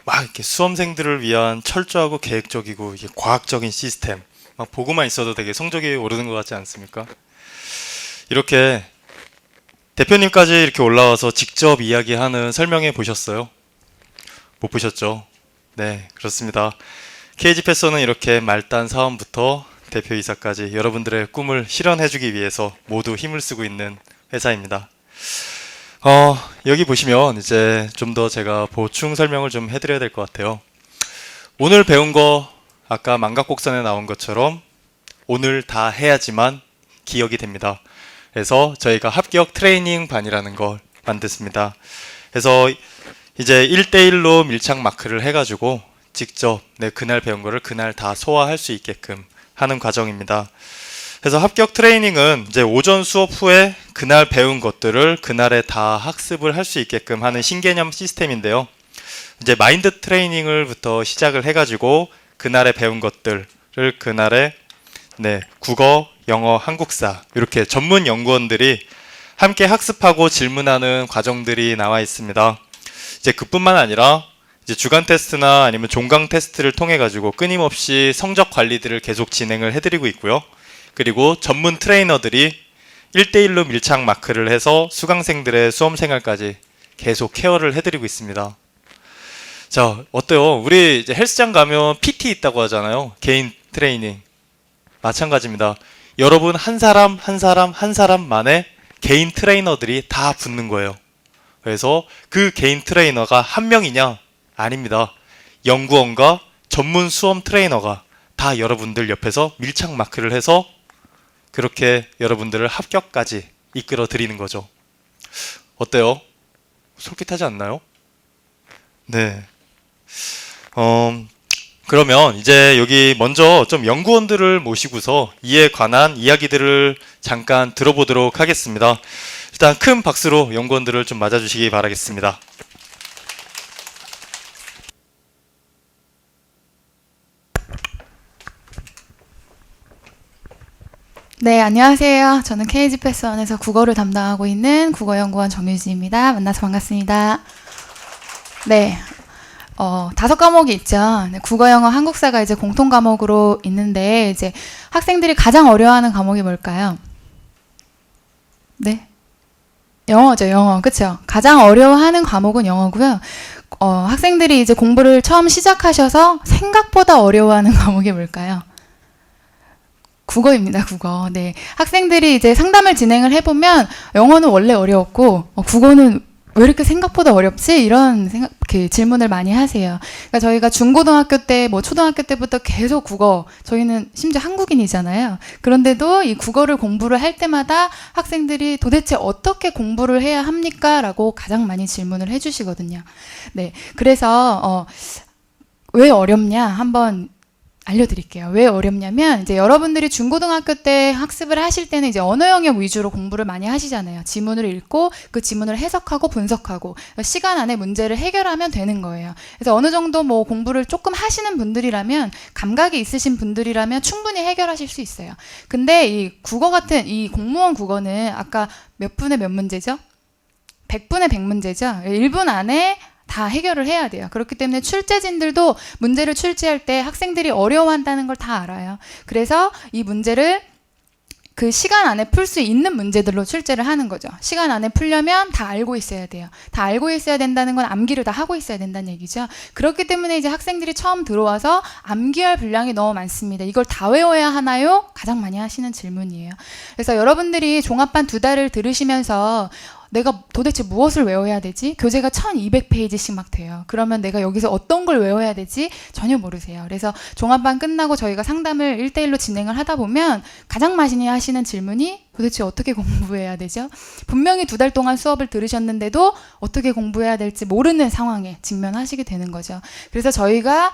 막 이렇게 수험생들을 위한 철저하고 계획적이고 이게 과학적인 시스템, 막 보고만 있어도 되게 성적이 오르는 것 같지 않습니까? 이렇게 대표님까지 이렇게 올라와서 직접 이야기하는 설명해 보셨어요? 못 보셨죠? 네, 그렇습니다. KG 패서는 이렇게 말단 사원부터 대표이사까지 여러분들의 꿈을 실현해주기 위해서 모두 힘을 쓰고 있는 회사입니다. 여기 보시면 이제 좀 더 제가 보충 설명을 좀 해드려야 될 것 같아요. 오늘 배운 거 아까 망각곡선에 나온 것처럼 오늘 다 해야지만 기억이 됩니다. 그래서 저희가 합격 트레이닝 반이라는 걸 만들었습니다. 그래서 이제 1대1로 밀착 마크를 해가지고 직접 그날 배운 거를 그날 다 소화할 수 있게끔 하는 과정입니다. 그래서 합격 트레이닝은 이제 오전 수업 후에 그날 배운 것들을 그날에 다 학습을 할 수 있게끔 하는 신개념 시스템인데요. 이제 마인드 트레이닝을부터 시작을 해가지고 그날에 배운 것들을 그날에 국어, 영어, 한국사 이렇게 전문 연구원들이 함께 학습하고 질문하는 과정들이 나와 있습니다. 이제 그뿐만 아니라 이제 주간 테스트나 아니면 종강 테스트를 통해 가지고 끊임없이 성적 관리들을 계속 진행을 해드리고 있고요. 그리고 전문 트레이너들이 1대1로 밀착 마크를 해서 수강생들의 수험 생활까지 계속 케어를 해드리고 있습니다. 자, 어때요? 우리 이제 헬스장 가면 PT 있다고 하잖아요. 개인 트레이닝. 마찬가지입니다. 여러분 한 사람만의 개인 트레이너들이 다 붙는 거예요. 그래서 그 개인 트레이너가 한 명이냐? 아닙니다. 연구원과 전문 수험 트레이너가 다 여러분들 옆에서 밀착 마크를 해서 그렇게 여러분들을 합격까지 이끌어 드리는 거죠. 어때요? 솔깃하지 않나요? 네. 그러면 이제 여기 먼저 좀 연구원들을 모시고서 이에 관한 이야기들을 잠깐 들어보도록 하겠습니다. 일단 큰 박수로 연구원들을 좀 맞아주시기 바라겠습니다. 네, 안녕하세요. 저는 KG 패스원에서 국어를 담당하고 있는 국어연구원 정유진입니다. 만나서 반갑습니다. 네, 5과목이 있죠. 네, 국어, 영어, 한국사가 이제 공통 과목으로 있는데, 이제 학생들이 가장 어려워하는 과목이 뭘까요? 네, 영어죠, 영어. 그쵸? 가장 어려워하는 과목은 영어고요. 학생들이 이제 공부를 처음 시작하셔서 생각보다 어려워하는 과목이 뭘까요? 국어입니다, 국어. 네. 학생들이 이제 상담을 진행을 해보면 영어는 원래 어려웠고, 국어는 왜 이렇게 생각보다 어렵지? 이런 질문을 많이 하세요. 그러니까 저희가 중고등학교 때, 초등학교 때부터 계속 국어, 저희는 심지어 한국인이잖아요. 그런데도 이 국어를 공부를 할 때마다 학생들이 도대체 어떻게 공부를 해야 합니까? 라고 가장 많이 질문을 해주시거든요. 네. 그래서, 왜 어렵냐? 한번 알려드릴게요. 왜 어렵냐면 이제 여러분들이 중고등학교 때 학습을 하실 때는 이제 언어 영역 위주로 공부를 많이 하시잖아요. 지문을 읽고 그 지문을 해석하고 분석하고 시간 안에 문제를 해결하면 되는 거예요. 그래서 어느 정도 공부를 조금 하시는 분들이라면 감각이 있으신 분들이라면 충분히 해결하실 수 있어요. 근데 이 국어 같은 이 공무원 국어는 아까 몇 분의 몇 문제죠? 100분의 100문제죠. 1분 안에 다 해결을 해야 돼요. 그렇기 때문에 출제진들도 문제를 출제할 때 학생들이 어려워한다는 걸 다 알아요. 그래서 이 문제를 그 시간 안에 풀 수 있는 문제들로 출제를 하는 거죠. 시간 안에 풀려면 다 알고 있어야 돼요. 다 알고 있어야 된다는 건 암기를 다 하고 있어야 된다는 얘기죠. 그렇기 때문에 이제 학생들이 처음 들어와서 암기할 분량이 너무 많습니다. 이걸 다 외워야 하나요? 가장 많이 하시는 질문이에요. 그래서 여러분들이 종합반 2달을 들으시면서 내가 도대체 무엇을 외워야 되지? 교재가 1200페이지씩 막 돼요. 그러면 내가 여기서 어떤 걸 외워야 되지? 전혀 모르세요. 그래서 종합반 끝나고 저희가 상담을 1대1로 진행을 하다 보면 가장 많이 하시는 질문이 도대체 어떻게 공부해야 되죠? 분명히 2달 동안 수업을 들으셨는데도 어떻게 공부해야 될지 모르는 상황에 직면하시게 되는 거죠. 그래서 저희가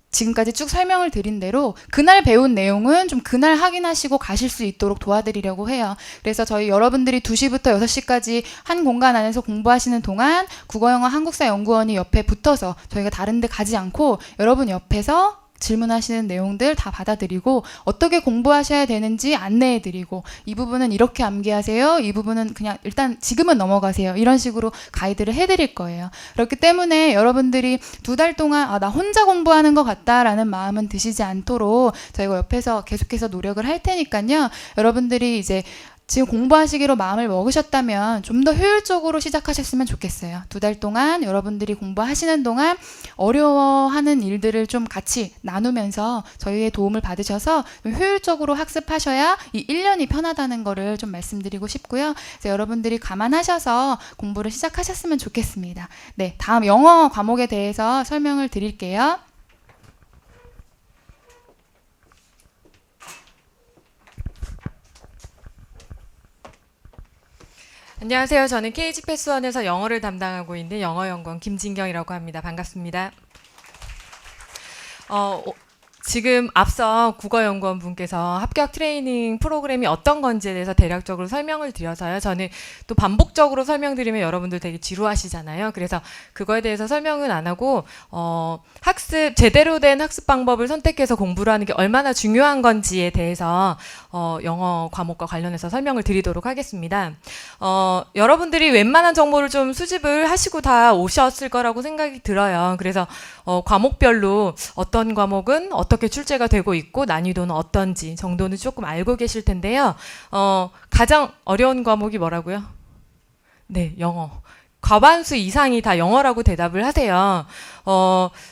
지금까지 쭉 설명을 드린 대로 그날 배운 내용은 좀 그날 확인하시고 가실 수 있도록 도와드리려고 해요. 그래서 저희 여러분들이 2시부터 6시까지 한 공간 안에서 공부하시는 동안 국어, 영어, 한국사 연구원이 옆에 붙어서 저희가 다른 데 가지 않고 여러분 옆에서 질문하시는 내용들 다 받아들이고 어떻게 공부하셔야 되는지 안내해드리고 이 부분은 이렇게 암기하세요. 이 부분은 그냥 일단 지금은 넘어가세요. 이런 식으로 가이드를 해드릴 거예요. 그렇기 때문에 여러분들이 2달 동안 나 혼자 공부하는 것 같다라는 마음은 드시지 않도록 저희가 옆에서 계속해서 노력을 할 테니까요. 여러분들이 이제 지금 공부하시기로 마음을 먹으셨다면 좀 더 효율적으로 시작하셨으면 좋겠어요. 2달 동안 여러분들이 공부하시는 동안 어려워하는 일들을 좀 같이 나누면서 저희의 도움을 받으셔서 좀 효율적으로 학습하셔야 이 1년이 편하다는 거를 좀 말씀드리고 싶고요. 그래서 여러분들이 감안하셔서 공부를 시작하셨으면 좋겠습니다. 네, 다음 영어 과목에 대해서 설명을 드릴게요. 안녕하세요. 저는 KG 패스원에서 영어를 담당하고 있는 영어연구원 김진경이라고 합니다. 반갑습니다. 지금 앞서 국어연구원 분께서 합격 트레이닝 프로그램이 어떤 건지에 대해서 대략적으로 설명을 드려서요. 저는 또 반복적으로 설명드리면 여러분들 되게 지루하시잖아요. 그래서 그거에 대해서 설명은 안 하고 제대로 된 학습 방법을 선택해서 공부를 하는 게 얼마나 중요한 건지에 대해서 영어 과목과 관련해서 설명을 드리도록 하겠습니다. 여러분들이 웬만한 정보를 좀 수집을 하시고 다 오셨을 거라고 생각이 들어요. 그래서 과목별로 어떤 과목은 어떻게 출제가 되고 있고 난이도는 어떤지 정도는 조금 알고 계실 텐데요. 가장 어려운 과목이 뭐라고요? 네, 영어. 과반수 이상이 다 영어라고 대답을 하세요.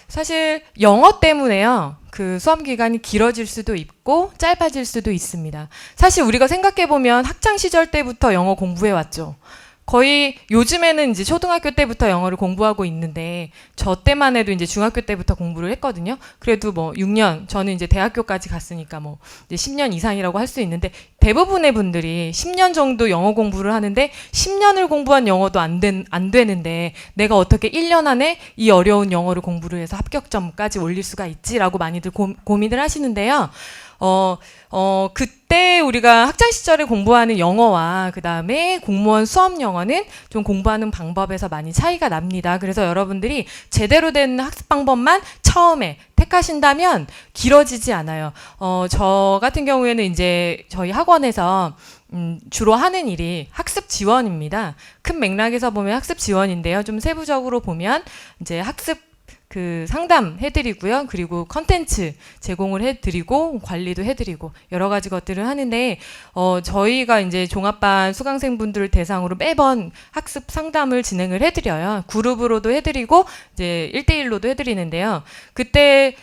사실 영어 때문에요. 그 수험 기간이 길어질 수도 있고 짧아질 수도 있습니다. 사실 우리가 생각해 보면 학창 시절 때부터 영어 공부해 왔죠. 거의 요즘에는 이제 초등학교 때부터 영어를 공부하고 있는데 저 때만 해도 이제 중학교 때부터 공부를 했거든요. 그래도 뭐 6년, 저는 이제 대학교까지 갔으니까 뭐 이제 10년 이상이라고 할 수 있는데 대부분의 분들이 10년 정도 영어 공부를 하는데 10년을 공부한 영어도 안 되는데 내가 어떻게 1년 안에 이 어려운 영어를 공부를 해서 합격점까지 올릴 수가 있지라고 많이들 고민을 하시는데요. 그때 우리가 학창 시절에 공부하는 영어와 그 다음에 공무원 수업 영어는 좀 공부하는 방법에서 많이 차이가 납니다. 그래서 여러분들이 제대로 된 학습 방법만 처음에 택하신다면 길어지지 않아요. 저 같은 경우에는 이제 저희 학원에서 주로 하는 일이 학습 지원입니다. 큰 맥락에서 보면 학습 지원인데요. 좀 세부적으로 보면 이제 학습 그 상담 해드리고요. 그리고 컨텐츠 제공을 해드리고 관리도 해드리고 여러 가지 것들을 하는데 저희가 이제 종합반 수강생분들을 대상으로 매번 학습 상담을 진행을 해드려요. 그룹으로도 해드리고 이제 1대1로도 해드리는데요. 그때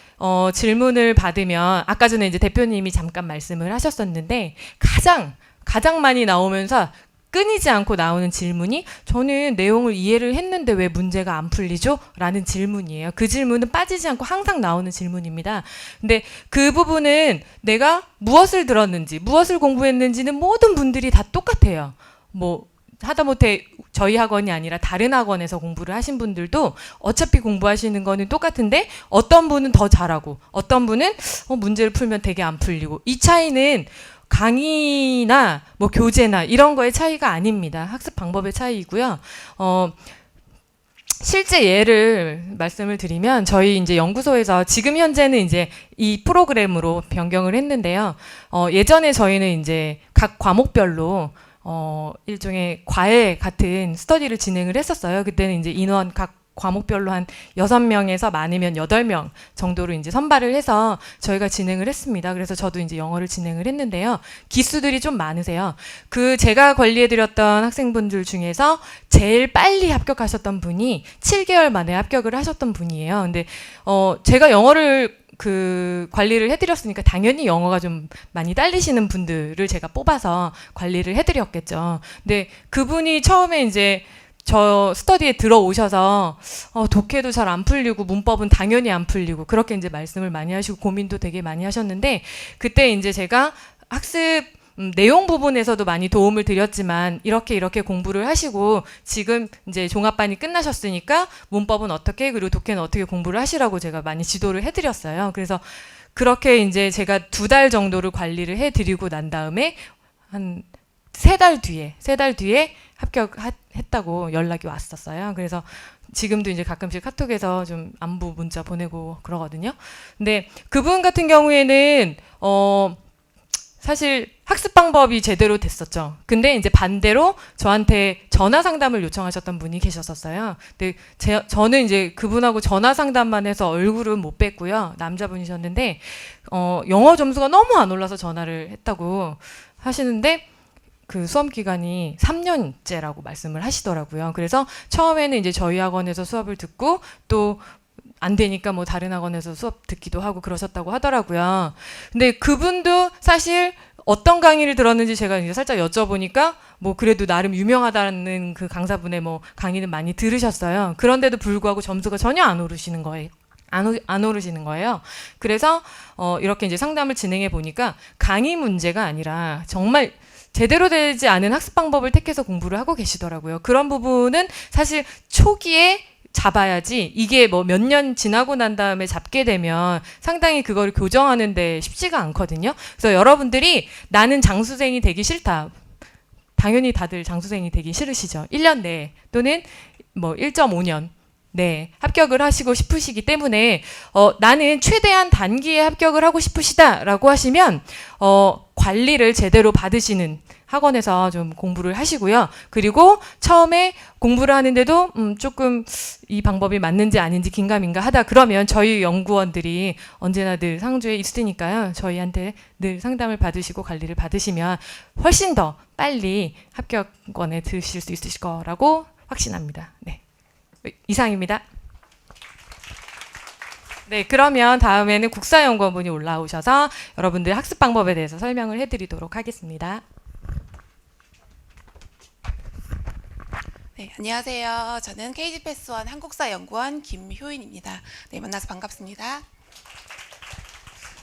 질문을 받으면 아까 전에 이제 대표님이 잠깐 말씀을 하셨었는데 가장 많이 나오면서 끊이지 않고 나오는 질문이 저는 내용을 이해를 했는데 왜 문제가 안 풀리죠? 라는 질문이에요. 그 질문은 빠지지 않고 항상 나오는 질문입니다. 근데 그 부분은 내가 무엇을 들었는지, 무엇을 공부했는지는 모든 분들이 다 똑같아요. 뭐 하다못해 저희 학원이 아니라 다른 학원에서 공부를 하신 분들도 어차피 공부하시는 거는 똑같은데 어떤 분은 더 잘하고 어떤 분은 문제를 풀면 되게 안 풀리고 이 차이는 강의나 뭐 교재나 이런 거의 차이가 아닙니다. 학습 방법의 차이이고요. 실제 예를 말씀을 드리면 저희 이제 연구소에서 지금 현재는 이제 이 프로그램으로 변경을 했는데요. 예전에 저희는 이제 각 과목별로 일종의 과외 같은 스터디를 진행을 했었어요. 그때는 이제 인원 각 과목별로 한 6명에서 많으면 8명 정도로 이제 선발을 해서 저희가 진행을 했습니다. 그래서 저도 이제 영어를 진행을 했는데요. 기수들이 좀 많으세요. 제가 관리해드렸던 학생분들 중에서 제일 빨리 합격하셨던 분이 7개월 만에 합격을 하셨던 분이에요. 근데 제가 영어를 관리를 해드렸으니까 당연히 영어가 좀 많이 딸리시는 분들을 제가 뽑아서 관리를 해드렸겠죠. 근데 그분이 처음에 이제 저 스터디에 들어오셔서 독해도 잘 안 풀리고 문법은 당연히 안 풀리고 그렇게 이제 말씀을 많이 하시고 고민도 되게 많이 하셨는데 그때 이제 제가 학습 내용 부분에서도 많이 도움을 드렸지만 이렇게 공부를 하시고 지금 이제 종합반이 끝나셨으니까 문법은 어떻게 그리고 독해는 어떻게 공부를 하시라고 제가 많이 지도를 해드렸어요. 그래서 그렇게 이제 제가 2달 정도를 관리를 해드리고 난 다음에 한 3달 뒤에 합격했다고 연락이 왔었어요. 그래서 지금도 이제 가끔씩 카톡에서 좀 안부 문자 보내고 그러거든요. 근데 그분 같은 경우에는 사실 학습 방법이 제대로 됐었죠. 근데 이제 반대로 저한테 전화 상담을 요청하셨던 분이 계셨었어요. 근데 저는 이제 그분하고 전화 상담만 해서 얼굴은 못 뵀고요. 남자분이셨는데 영어 점수가 너무 안 올라서 전화를 했다고 하시는데 그 수험 기간이 3년째라고 말씀을 하시더라고요. 그래서 처음에는 이제 저희 학원에서 수업을 듣고 또 안 되니까 뭐 다른 학원에서 수업 듣기도 하고 그러셨다고 하더라고요. 근데 그분도 사실 어떤 강의를 들었는지 제가 이제 살짝 여쭤보니까 뭐 그래도 나름 유명하다는 그 강사분의 뭐 강의는 많이 들으셨어요. 그런데도 불구하고 점수가 전혀 안 오르시는 거예요. 안 오르시는 거예요. 그래서 이렇게 이제 상담을 진행해 보니까 강의 문제가 아니라 정말 제대로 되지 않은 학습 방법을 택해서 공부를 하고 계시더라고요. 그런 부분은 사실 초기에 잡아야지 이게 뭐 몇 년 지나고 난 다음에 잡게 되면 상당히 그걸 교정하는데 쉽지가 않거든요. 그래서 여러분들이 나는 장수생이 되기 싫다. 당연히 다들 장수생이 되기 싫으시죠. 1년 내에 또는 뭐 1.5년 네, 합격을 하시고 싶으시기 때문에 나는 최대한 단기에 합격을 하고 싶으시다라고 하시면 관리를 제대로 받으시는 학원에서 좀 공부를 하시고요. 그리고 처음에 공부를 하는데도 조금 이 방법이 맞는지 아닌지 긴가민가 하다 그러면 저희 연구원들이 언제나 늘 상주에 있으니까요. 저희한테 늘 상담을 받으시고 관리를 받으시면 훨씬 더 빨리 합격권에 드실 수 있으실 거라고 확신합니다. 네. 이상입니다. 네, 그러면 다음에는 국사연구원분이 올라오셔서 여러분들 학습 방법에 대해서 설명을 해드리도록 하겠습니다. 네, 안녕하세요. 저는 KG패스원 한국사연구원 김효인입니다. 네, 만나서 반갑습니다.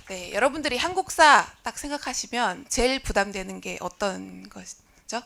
네, 여러분들이 한국사 딱 생각하시면 제일 부담되는 게 어떤 것이죠?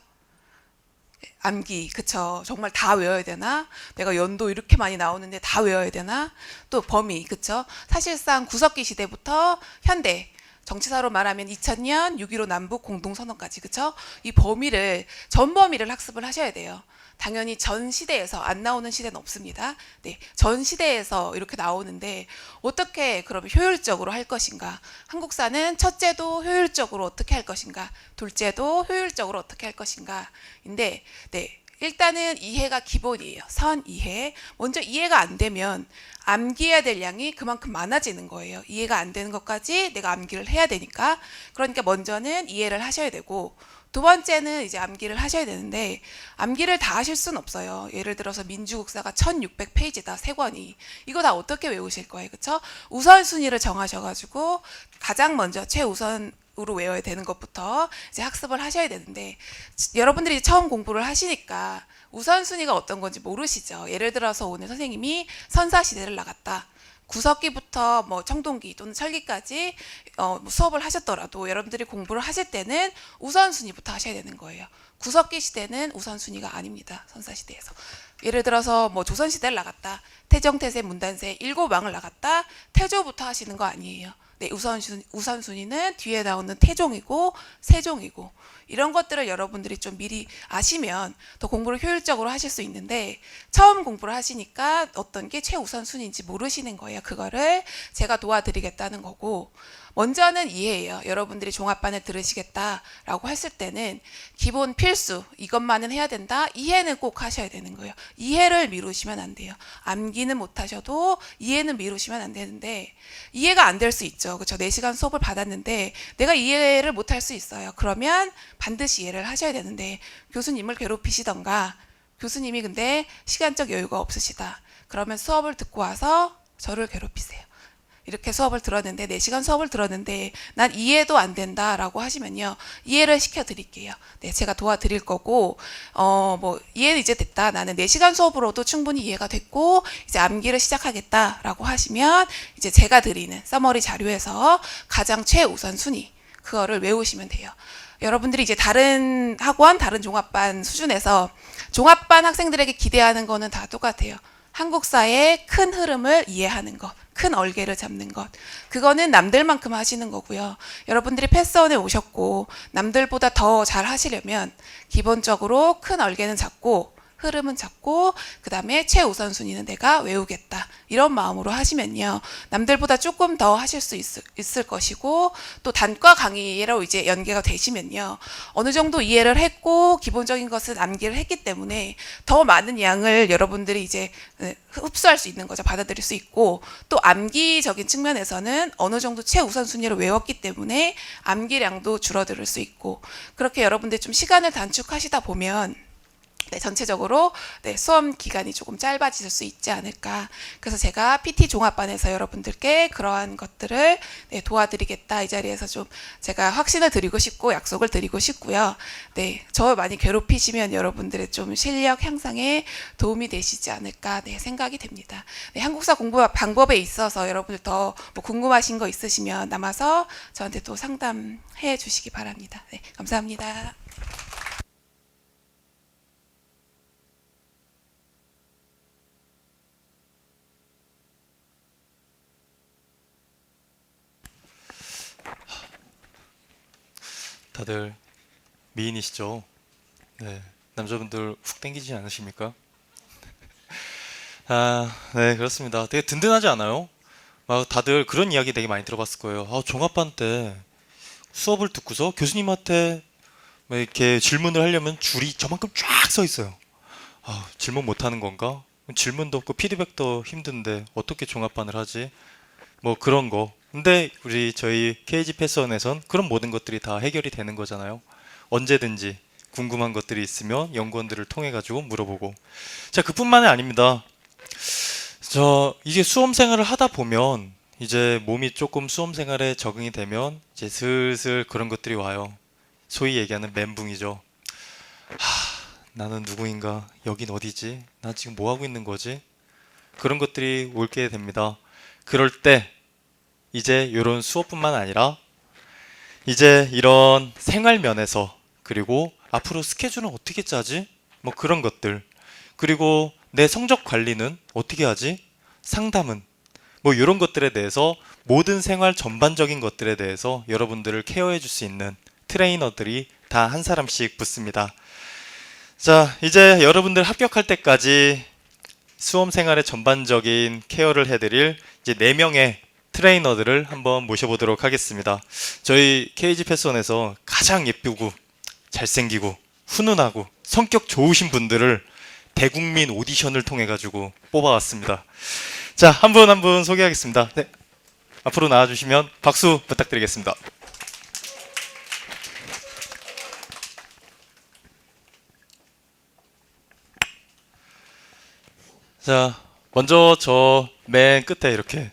암기, 그쵸. 정말 다 외워야 되나? 내가 연도 이렇게 많이 나오는데 다 외워야 되나? 또 범위, 그쵸. 사실상 구석기 시대부터 현대, 정치사로 말하면 2000년 6.15 남북 공동선언까지, 그쵸. 이 범위를, 전 범위를 학습을 하셔야 돼요. 당연히 전 시대에서 안 나오는 시대는 없습니다. 네, 전 시대에서 이렇게 나오는데 어떻게 그러면 효율적으로 할 것인가? 한국사는 첫째도 효율적으로 어떻게 할 것인가? 둘째도 효율적으로 어떻게 할 것인가?인데, 네, 일단은 이해가 기본이에요. 선 이해. 먼저 이해가 안 되면 암기해야 될 양이 그만큼 많아지는 거예요. 이해가 안 되는 것까지 내가 암기를 해야 되니까. 그러니까 먼저는 이해를 하셔야 되고, 두 번째는 이제 암기를 하셔야 되는데 암기를 다 하실 수는 없어요. 예를 들어서 민주국사가 1600페이지다, 세 권이. 이거 다 어떻게 외우실 거예요, 그쵸? 우선순위를 정하셔가지고 가장 먼저 최우선으로 외워야 되는 것부터 이제 학습을 하셔야 되는데, 여러분들이 처음 공부를 하시니까 우선순위가 어떤 건지 모르시죠. 예를 들어서 오늘 선생님이 선사시대를 나갔다. 구석기부터 뭐 청동기 또는 철기까지 수업을 하셨더라도 여러분들이 공부를 하실 때는 우선순위부터 하셔야 되는 거예요. 구석기 시대는 우선순위가 아닙니다. 선사시대에서. 예를 들어서 뭐 조선시대를 나갔다. 태정, 태세, 문단세 7왕을 나갔다. 태조부터 하시는 거 아니에요. 네, 우선순위는 뒤에 나오는 태종이고 세종이고, 이런 것들을 여러분들이 좀 미리 아시면 더 공부를 효율적으로 하실 수 있는데, 처음 공부를 하시니까 어떤 게 최우선순위인지 모르시는 거예요. 그거를 제가 도와드리겠다는 거고, 먼저는 이해예요. 여러분들이 종합반을 들으시겠다라고 했을 때는 기본 필수, 이것만은 해야 된다. 이해는 꼭 하셔야 되는 거예요. 이해를 미루시면 안 돼요. 암기는 못 하셔도 이해는 미루시면 안 되는데, 이해가 안 될 수 있죠. 그렇죠? 4시간 수업을 받았는데 내가 이해를 못 할 수 있어요. 그러면 반드시 이해를 하셔야 되는데, 교수님을 괴롭히시던가, 교수님이 근데 시간적 여유가 없으시다. 그러면 수업을 듣고 와서 저를 괴롭히세요. 이렇게 수업을 들었는데, 4시간 수업을 들었는데 난 이해도 안 된다라고 하시면요, 이해를 시켜드릴게요. 네, 제가 도와드릴 거고, 뭐 이해는 이제 됐다, 나는 4시간 수업으로도 충분히 이해가 됐고 이제 암기를 시작하겠다라고 하시면 이제 제가 드리는 서머리 자료에서 가장 최우선 순위, 그거를 외우시면 돼요. 여러분들이 이제 다른 학원, 다른 종합반 수준에서 종합반 학생들에게 기대하는 거는 다 똑같아요. 한국사의 큰 흐름을 이해하는 것, 큰 얼개를 잡는 것, 그거는 남들만큼 하시는 거고요. 여러분들이 패스원에 오셨고 남들보다 더 잘 하시려면 기본적으로 큰 얼개는 잡고 흐름은 잡고, 그 다음에 최우선순위는 내가 외우겠다, 이런 마음으로 하시면요, 남들보다 조금 더 하실 수 있을 것이고, 또 단과 강의로 이제 연계가 되시면요, 어느 정도 이해를 했고 기본적인 것은 암기를 했기 때문에 더 많은 양을 여러분들이 이제 흡수할 수 있는 거죠. 받아들일 수 있고, 또 암기적인 측면에서는 어느 정도 최우선순위를 외웠기 때문에 암기량도 줄어들 수 있고, 그렇게 여러분들 좀 시간을 단축하시다 보면 네, 전체적으로 네, 수업 기간이 조금 짧아질 수 있지 않을까. 그래서 제가 PT 종합반에서 여러분들께 그러한 것들을 네, 도와드리겠다, 이 자리에서 좀 제가 확신을 드리고 싶고 약속을 드리고 싶고요. 네, 저 많이 괴롭히시면 여러분들의 좀 실력 향상에 도움이 되시지 않을까 네, 생각이 됩니다. 네, 한국사 공부 방법에 있어서 여러분들 더 뭐 궁금하신 거 있으시면 남아서 저한테 또 상담해 주시기 바랍니다. 네, 감사합니다. 다들 미인이시죠? 네, 남자분들 훅 땡기지 않으십니까? 네, 그렇습니다. 되게 든든하지 않아요? 막 다들 그런 이야기 되게 많이 들어봤을 거예요. 종합반 때 수업을 듣고서 교수님한테 막 이렇게 질문을 하려면 줄이 저만큼 쫙 서 있어요. 질문 못하는 건가? 질문도 없고 피드백도 힘든데 어떻게 종합반을 하지? 뭐 그런 거. 근데 저희 KG 패스원에선 그런 모든 것들이 다 해결이 되는 거잖아요. 언제든지 궁금한 것들이 있으면 연구원들을 통해 가지고 물어보고. 자, 그뿐만이 아닙니다. 이게 수험 생활을 하다 보면 이제 몸이 조금 수험 생활에 적응이 되면 이제 슬슬 그런 것들이 와요. 소위 얘기하는 멘붕이죠. 나는 누구인가? 여긴 어디지? 나 지금 뭐 하고 있는 거지? 그런 것들이 올게 됩니다. 그럴 때 이제 이런 수업뿐만 아니라 이제 이런 생활 면에서, 그리고 앞으로 스케줄은 어떻게 짜지? 뭐 그런 것들, 그리고 내 성적 관리는 어떻게 하지? 상담은 뭐 이런 것들에 대해서, 모든 생활 전반적인 것들에 대해서 여러분들을 케어해 줄 수 있는 트레이너들이 다 한 사람씩 붙습니다. 자, 이제 여러분들 합격할 때까지 수험 생활의 전반적인 케어를 해드릴 이제 4명의 트레이너들을 한번 모셔보도록 하겠습니다. 저희 KG 패스원에서 가장 예쁘고 잘생기고 훈훈하고 성격 좋으신 분들을 대국민 오디션을 통해 가지고 뽑아왔습니다. 자, 한 분 한 분 소개하겠습니다. 네, 앞으로 나와주시면 박수 부탁드리겠습니다. 자, 먼저 저 맨 끝에 이렇게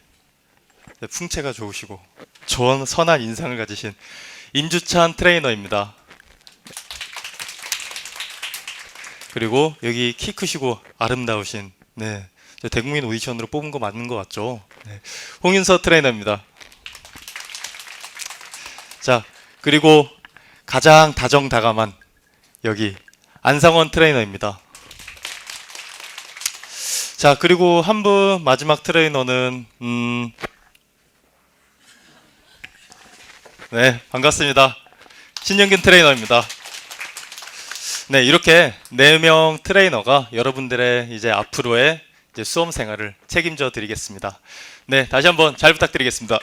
풍채가 좋으시고 선한 인상을 가지신 임주찬 트레이너입니다. 그리고 여기 키 크시고 아름다우신, 네, 저 대국민 오디션으로 뽑은 거 맞는 거 맞죠? 네, 홍윤서 트레이너입니다. 자, 그리고 가장 다정다감한 여기 안상원 트레이너입니다. 자, 그리고 한 분 마지막 트레이너는 네, 반갑습니다. 신영균 트레이너입니다. 네, 이렇게 4명 트레이너가 여러분들의 이제 앞으로의 이제 수험 생활을 책임져 드리겠습니다. 네, 다시 한번 잘 부탁드리겠습니다.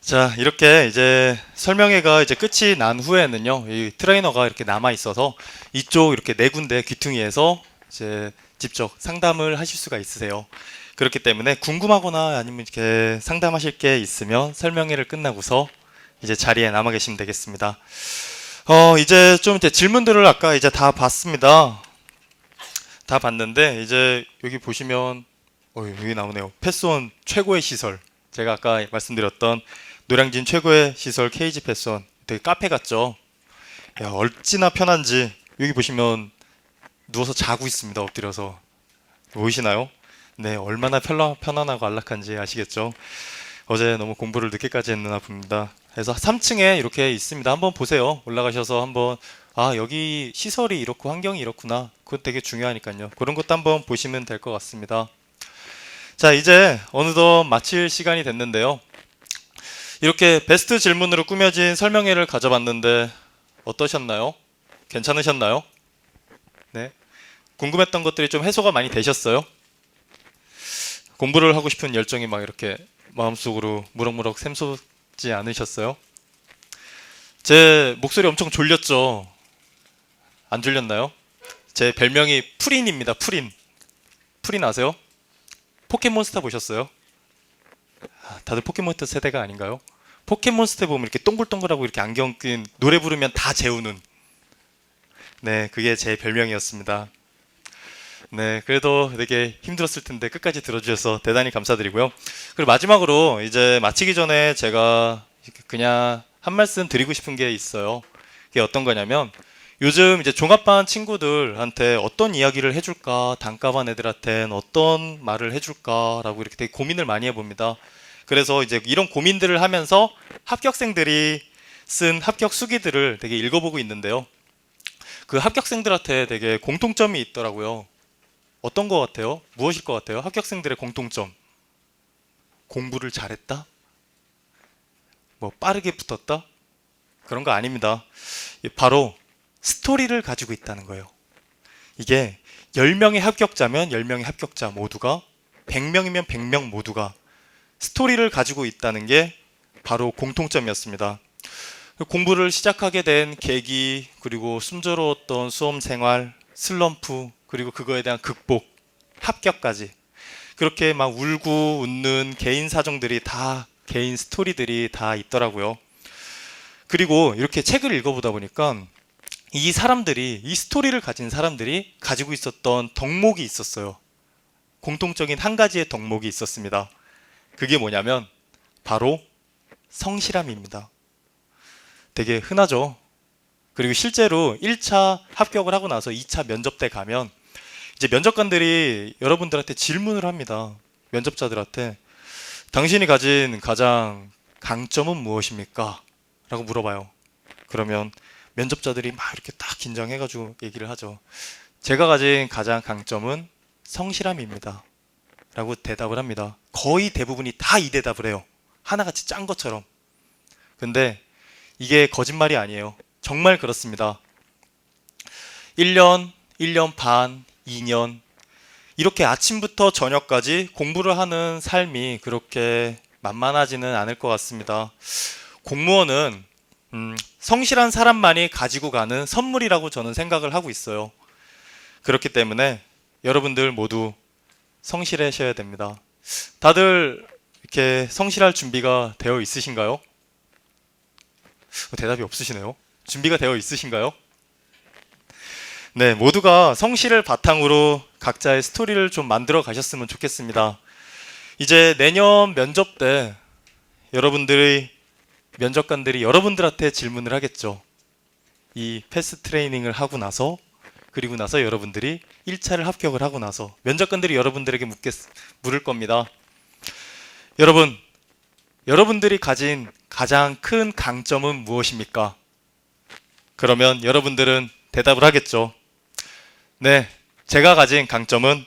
자, 이렇게 이제 설명회가 이제 끝이 난 후에는요, 이 트레이너가 이렇게 남아 있어서 이쪽 이렇게 4군데 귀퉁이에서 이제 직접 상담을 하실 수가 있으세요. 그렇기 때문에 궁금하거나 아니면 이렇게 상담하실 게 있으면 설명회를 끝나고서 이제 자리에 남아 계시면 되겠습니다. 이제 좀 이제 질문들을 아까 이제 다 봤습니다. 다 봤는데 이제 여기 보시면 여기 나오네요. 패스원 최고의 시설. 제가 아까 말씀드렸던 노량진 최고의 시설 KG 패스원. 되게 카페 같죠? 야, 얼찌나 편한지 여기 보시면 누워서 자고 있습니다. 엎드려서. 보이시나요? 네, 얼마나 편안하고 안락한지 아시겠죠? 어제 너무 공부를 늦게까지 했나 봅니다. 그래서 3층에 이렇게 있습니다. 한번 보세요. 올라가셔서 한번, 아, 여기 시설이 이렇고 환경이 이렇구나. 그거 되게 중요하니까요. 그런 것도 한번 보시면 될 것 같습니다. 자, 이제 어느덧 마칠 시간이 됐는데요. 이렇게 베스트 질문으로 꾸며진 설명회를 가져봤는데 어떠셨나요? 괜찮으셨나요? 네. 궁금했던 것들이 좀 해소가 많이 되셨어요? 공부를 하고 싶은 열정이 막 이렇게 마음속으로 무럭무럭 샘솟지 않으셨어요? 제 목소리 엄청 졸렸죠? 안 졸렸나요? 제 별명이 프린입니다. 프린. 프린 아세요? 포켓몬스터 보셨어요? 다들 포켓몬스터 세대가 아닌가요? 포켓몬스터 보면 이렇게 동글동글하고 이렇게 안경 낀, 노래 부르면 다 재우는, 네, 그게 제 별명이었습니다. 네, 그래도 되게 힘들었을 텐데 끝까지 들어주셔서 대단히 감사드리고요. 그리고 마지막으로 이제 마치기 전에 제가 그냥 한 말씀 드리고 싶은 게 있어요. 그게 어떤 거냐면, 요즘 이제 종합반 친구들한테 어떤 이야기를 해줄까, 단과반 애들한테는 어떤 말을 해줄까라고 이렇게 되게 고민을 많이 해봅니다. 그래서 이제 이런 고민들을 하면서 합격생들이 쓴 합격 수기들을 되게 읽어보고 있는데요. 그 합격생들한테 되게 공통점이 있더라고요. 어떤 것 같아요? 무엇일 것 같아요? 합격생들의 공통점. 공부를 잘했다? 뭐 빠르게 붙었다? 그런 거 아닙니다. 바로 스토리를 가지고 있다는 거예요. 이게 10명의 합격자면 10명의 합격자 모두가, 100명이면 100명 모두가 스토리를 가지고 있다는 게 바로 공통점이었습니다. 공부를 시작하게 된 계기, 그리고 순조로웠던 수험 생활, 슬럼프, 그리고 그거에 대한 극복, 합격까지, 그렇게 막 울고 웃는 개인 사정들이 다, 개인 스토리들이 다 있더라고요. 그리고 이렇게 책을 읽어보다 보니까 이 사람들이, 이 스토리를 가진 사람들이 가지고 있었던 덕목이 있었어요. 공통적인 한 가지의 덕목이 있었습니다. 그게 뭐냐면 바로 성실함입니다. 되게 흔하죠. 그리고 실제로 1차 합격을 하고 나서 2차 면접 때 가면 이제 면접관들이 여러분들한테 질문을 합니다. 면접자들한테 당신이 가진 가장 강점은 무엇입니까? 라고 물어봐요. 그러면 면접자들이 막 이렇게 딱 긴장해가지고 얘기를 하죠. 제가 가진 가장 강점은 성실함입니다. 라고 대답을 합니다. 거의 대부분이 다 이 대답을 해요. 하나같이 짠 것처럼. 근데 이게 거짓말이 아니에요. 정말 그렇습니다. 1년, 1년 반, 2년 이렇게 아침부터 저녁까지 공부를 하는 삶이 그렇게 만만하지는 않을 것 같습니다. 공무원은 성실한 사람만이 가지고 가는 선물이라고 저는 생각을 하고 있어요. 그렇기 때문에 여러분들 모두 성실하셔야 됩니다. 다들 이렇게 성실할 준비가 되어 있으신가요? 대답이 없으시네요. 준비가 되어 있으신가요? 네, 모두가 성실을 바탕으로 각자의 스토리를 좀 만들어 가셨으면 좋겠습니다. 이제 내년 면접 때 면접관들이 여러분들한테 질문을 하겠죠. 이 패스 트레이닝을 하고 나서 그리고 나서 여러분들이 1차를 합격을 하고 나서 면접관들이 여러분들에게 물을 겁니다. 여러분들이 가진 가장 큰 강점은 무엇입니까? 그러면 여러분들은 대답을 하겠죠. 네, 제가 가진 강점은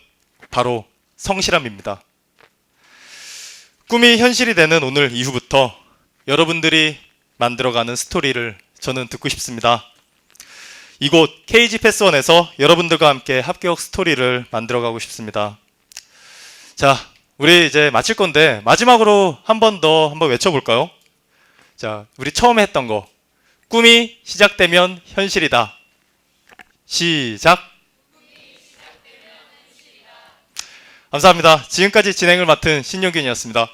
바로 성실함입니다. 꿈이 현실이 되는 오늘 이후부터 여러분들이 만들어가는 스토리를 저는 듣고 싶습니다. 이곳 KG 패스원에서 여러분들과 함께 합격 스토리를 만들어가고 싶습니다. 자, 우리 이제 마칠 건데 마지막으로 한 번 더 한번 외쳐볼까요? 자, 우리 처음에 했던 거. 꿈이 시작되면 현실이다. 시작. 감사합니다. 지금까지 진행을 맡은 신용균이었습니다.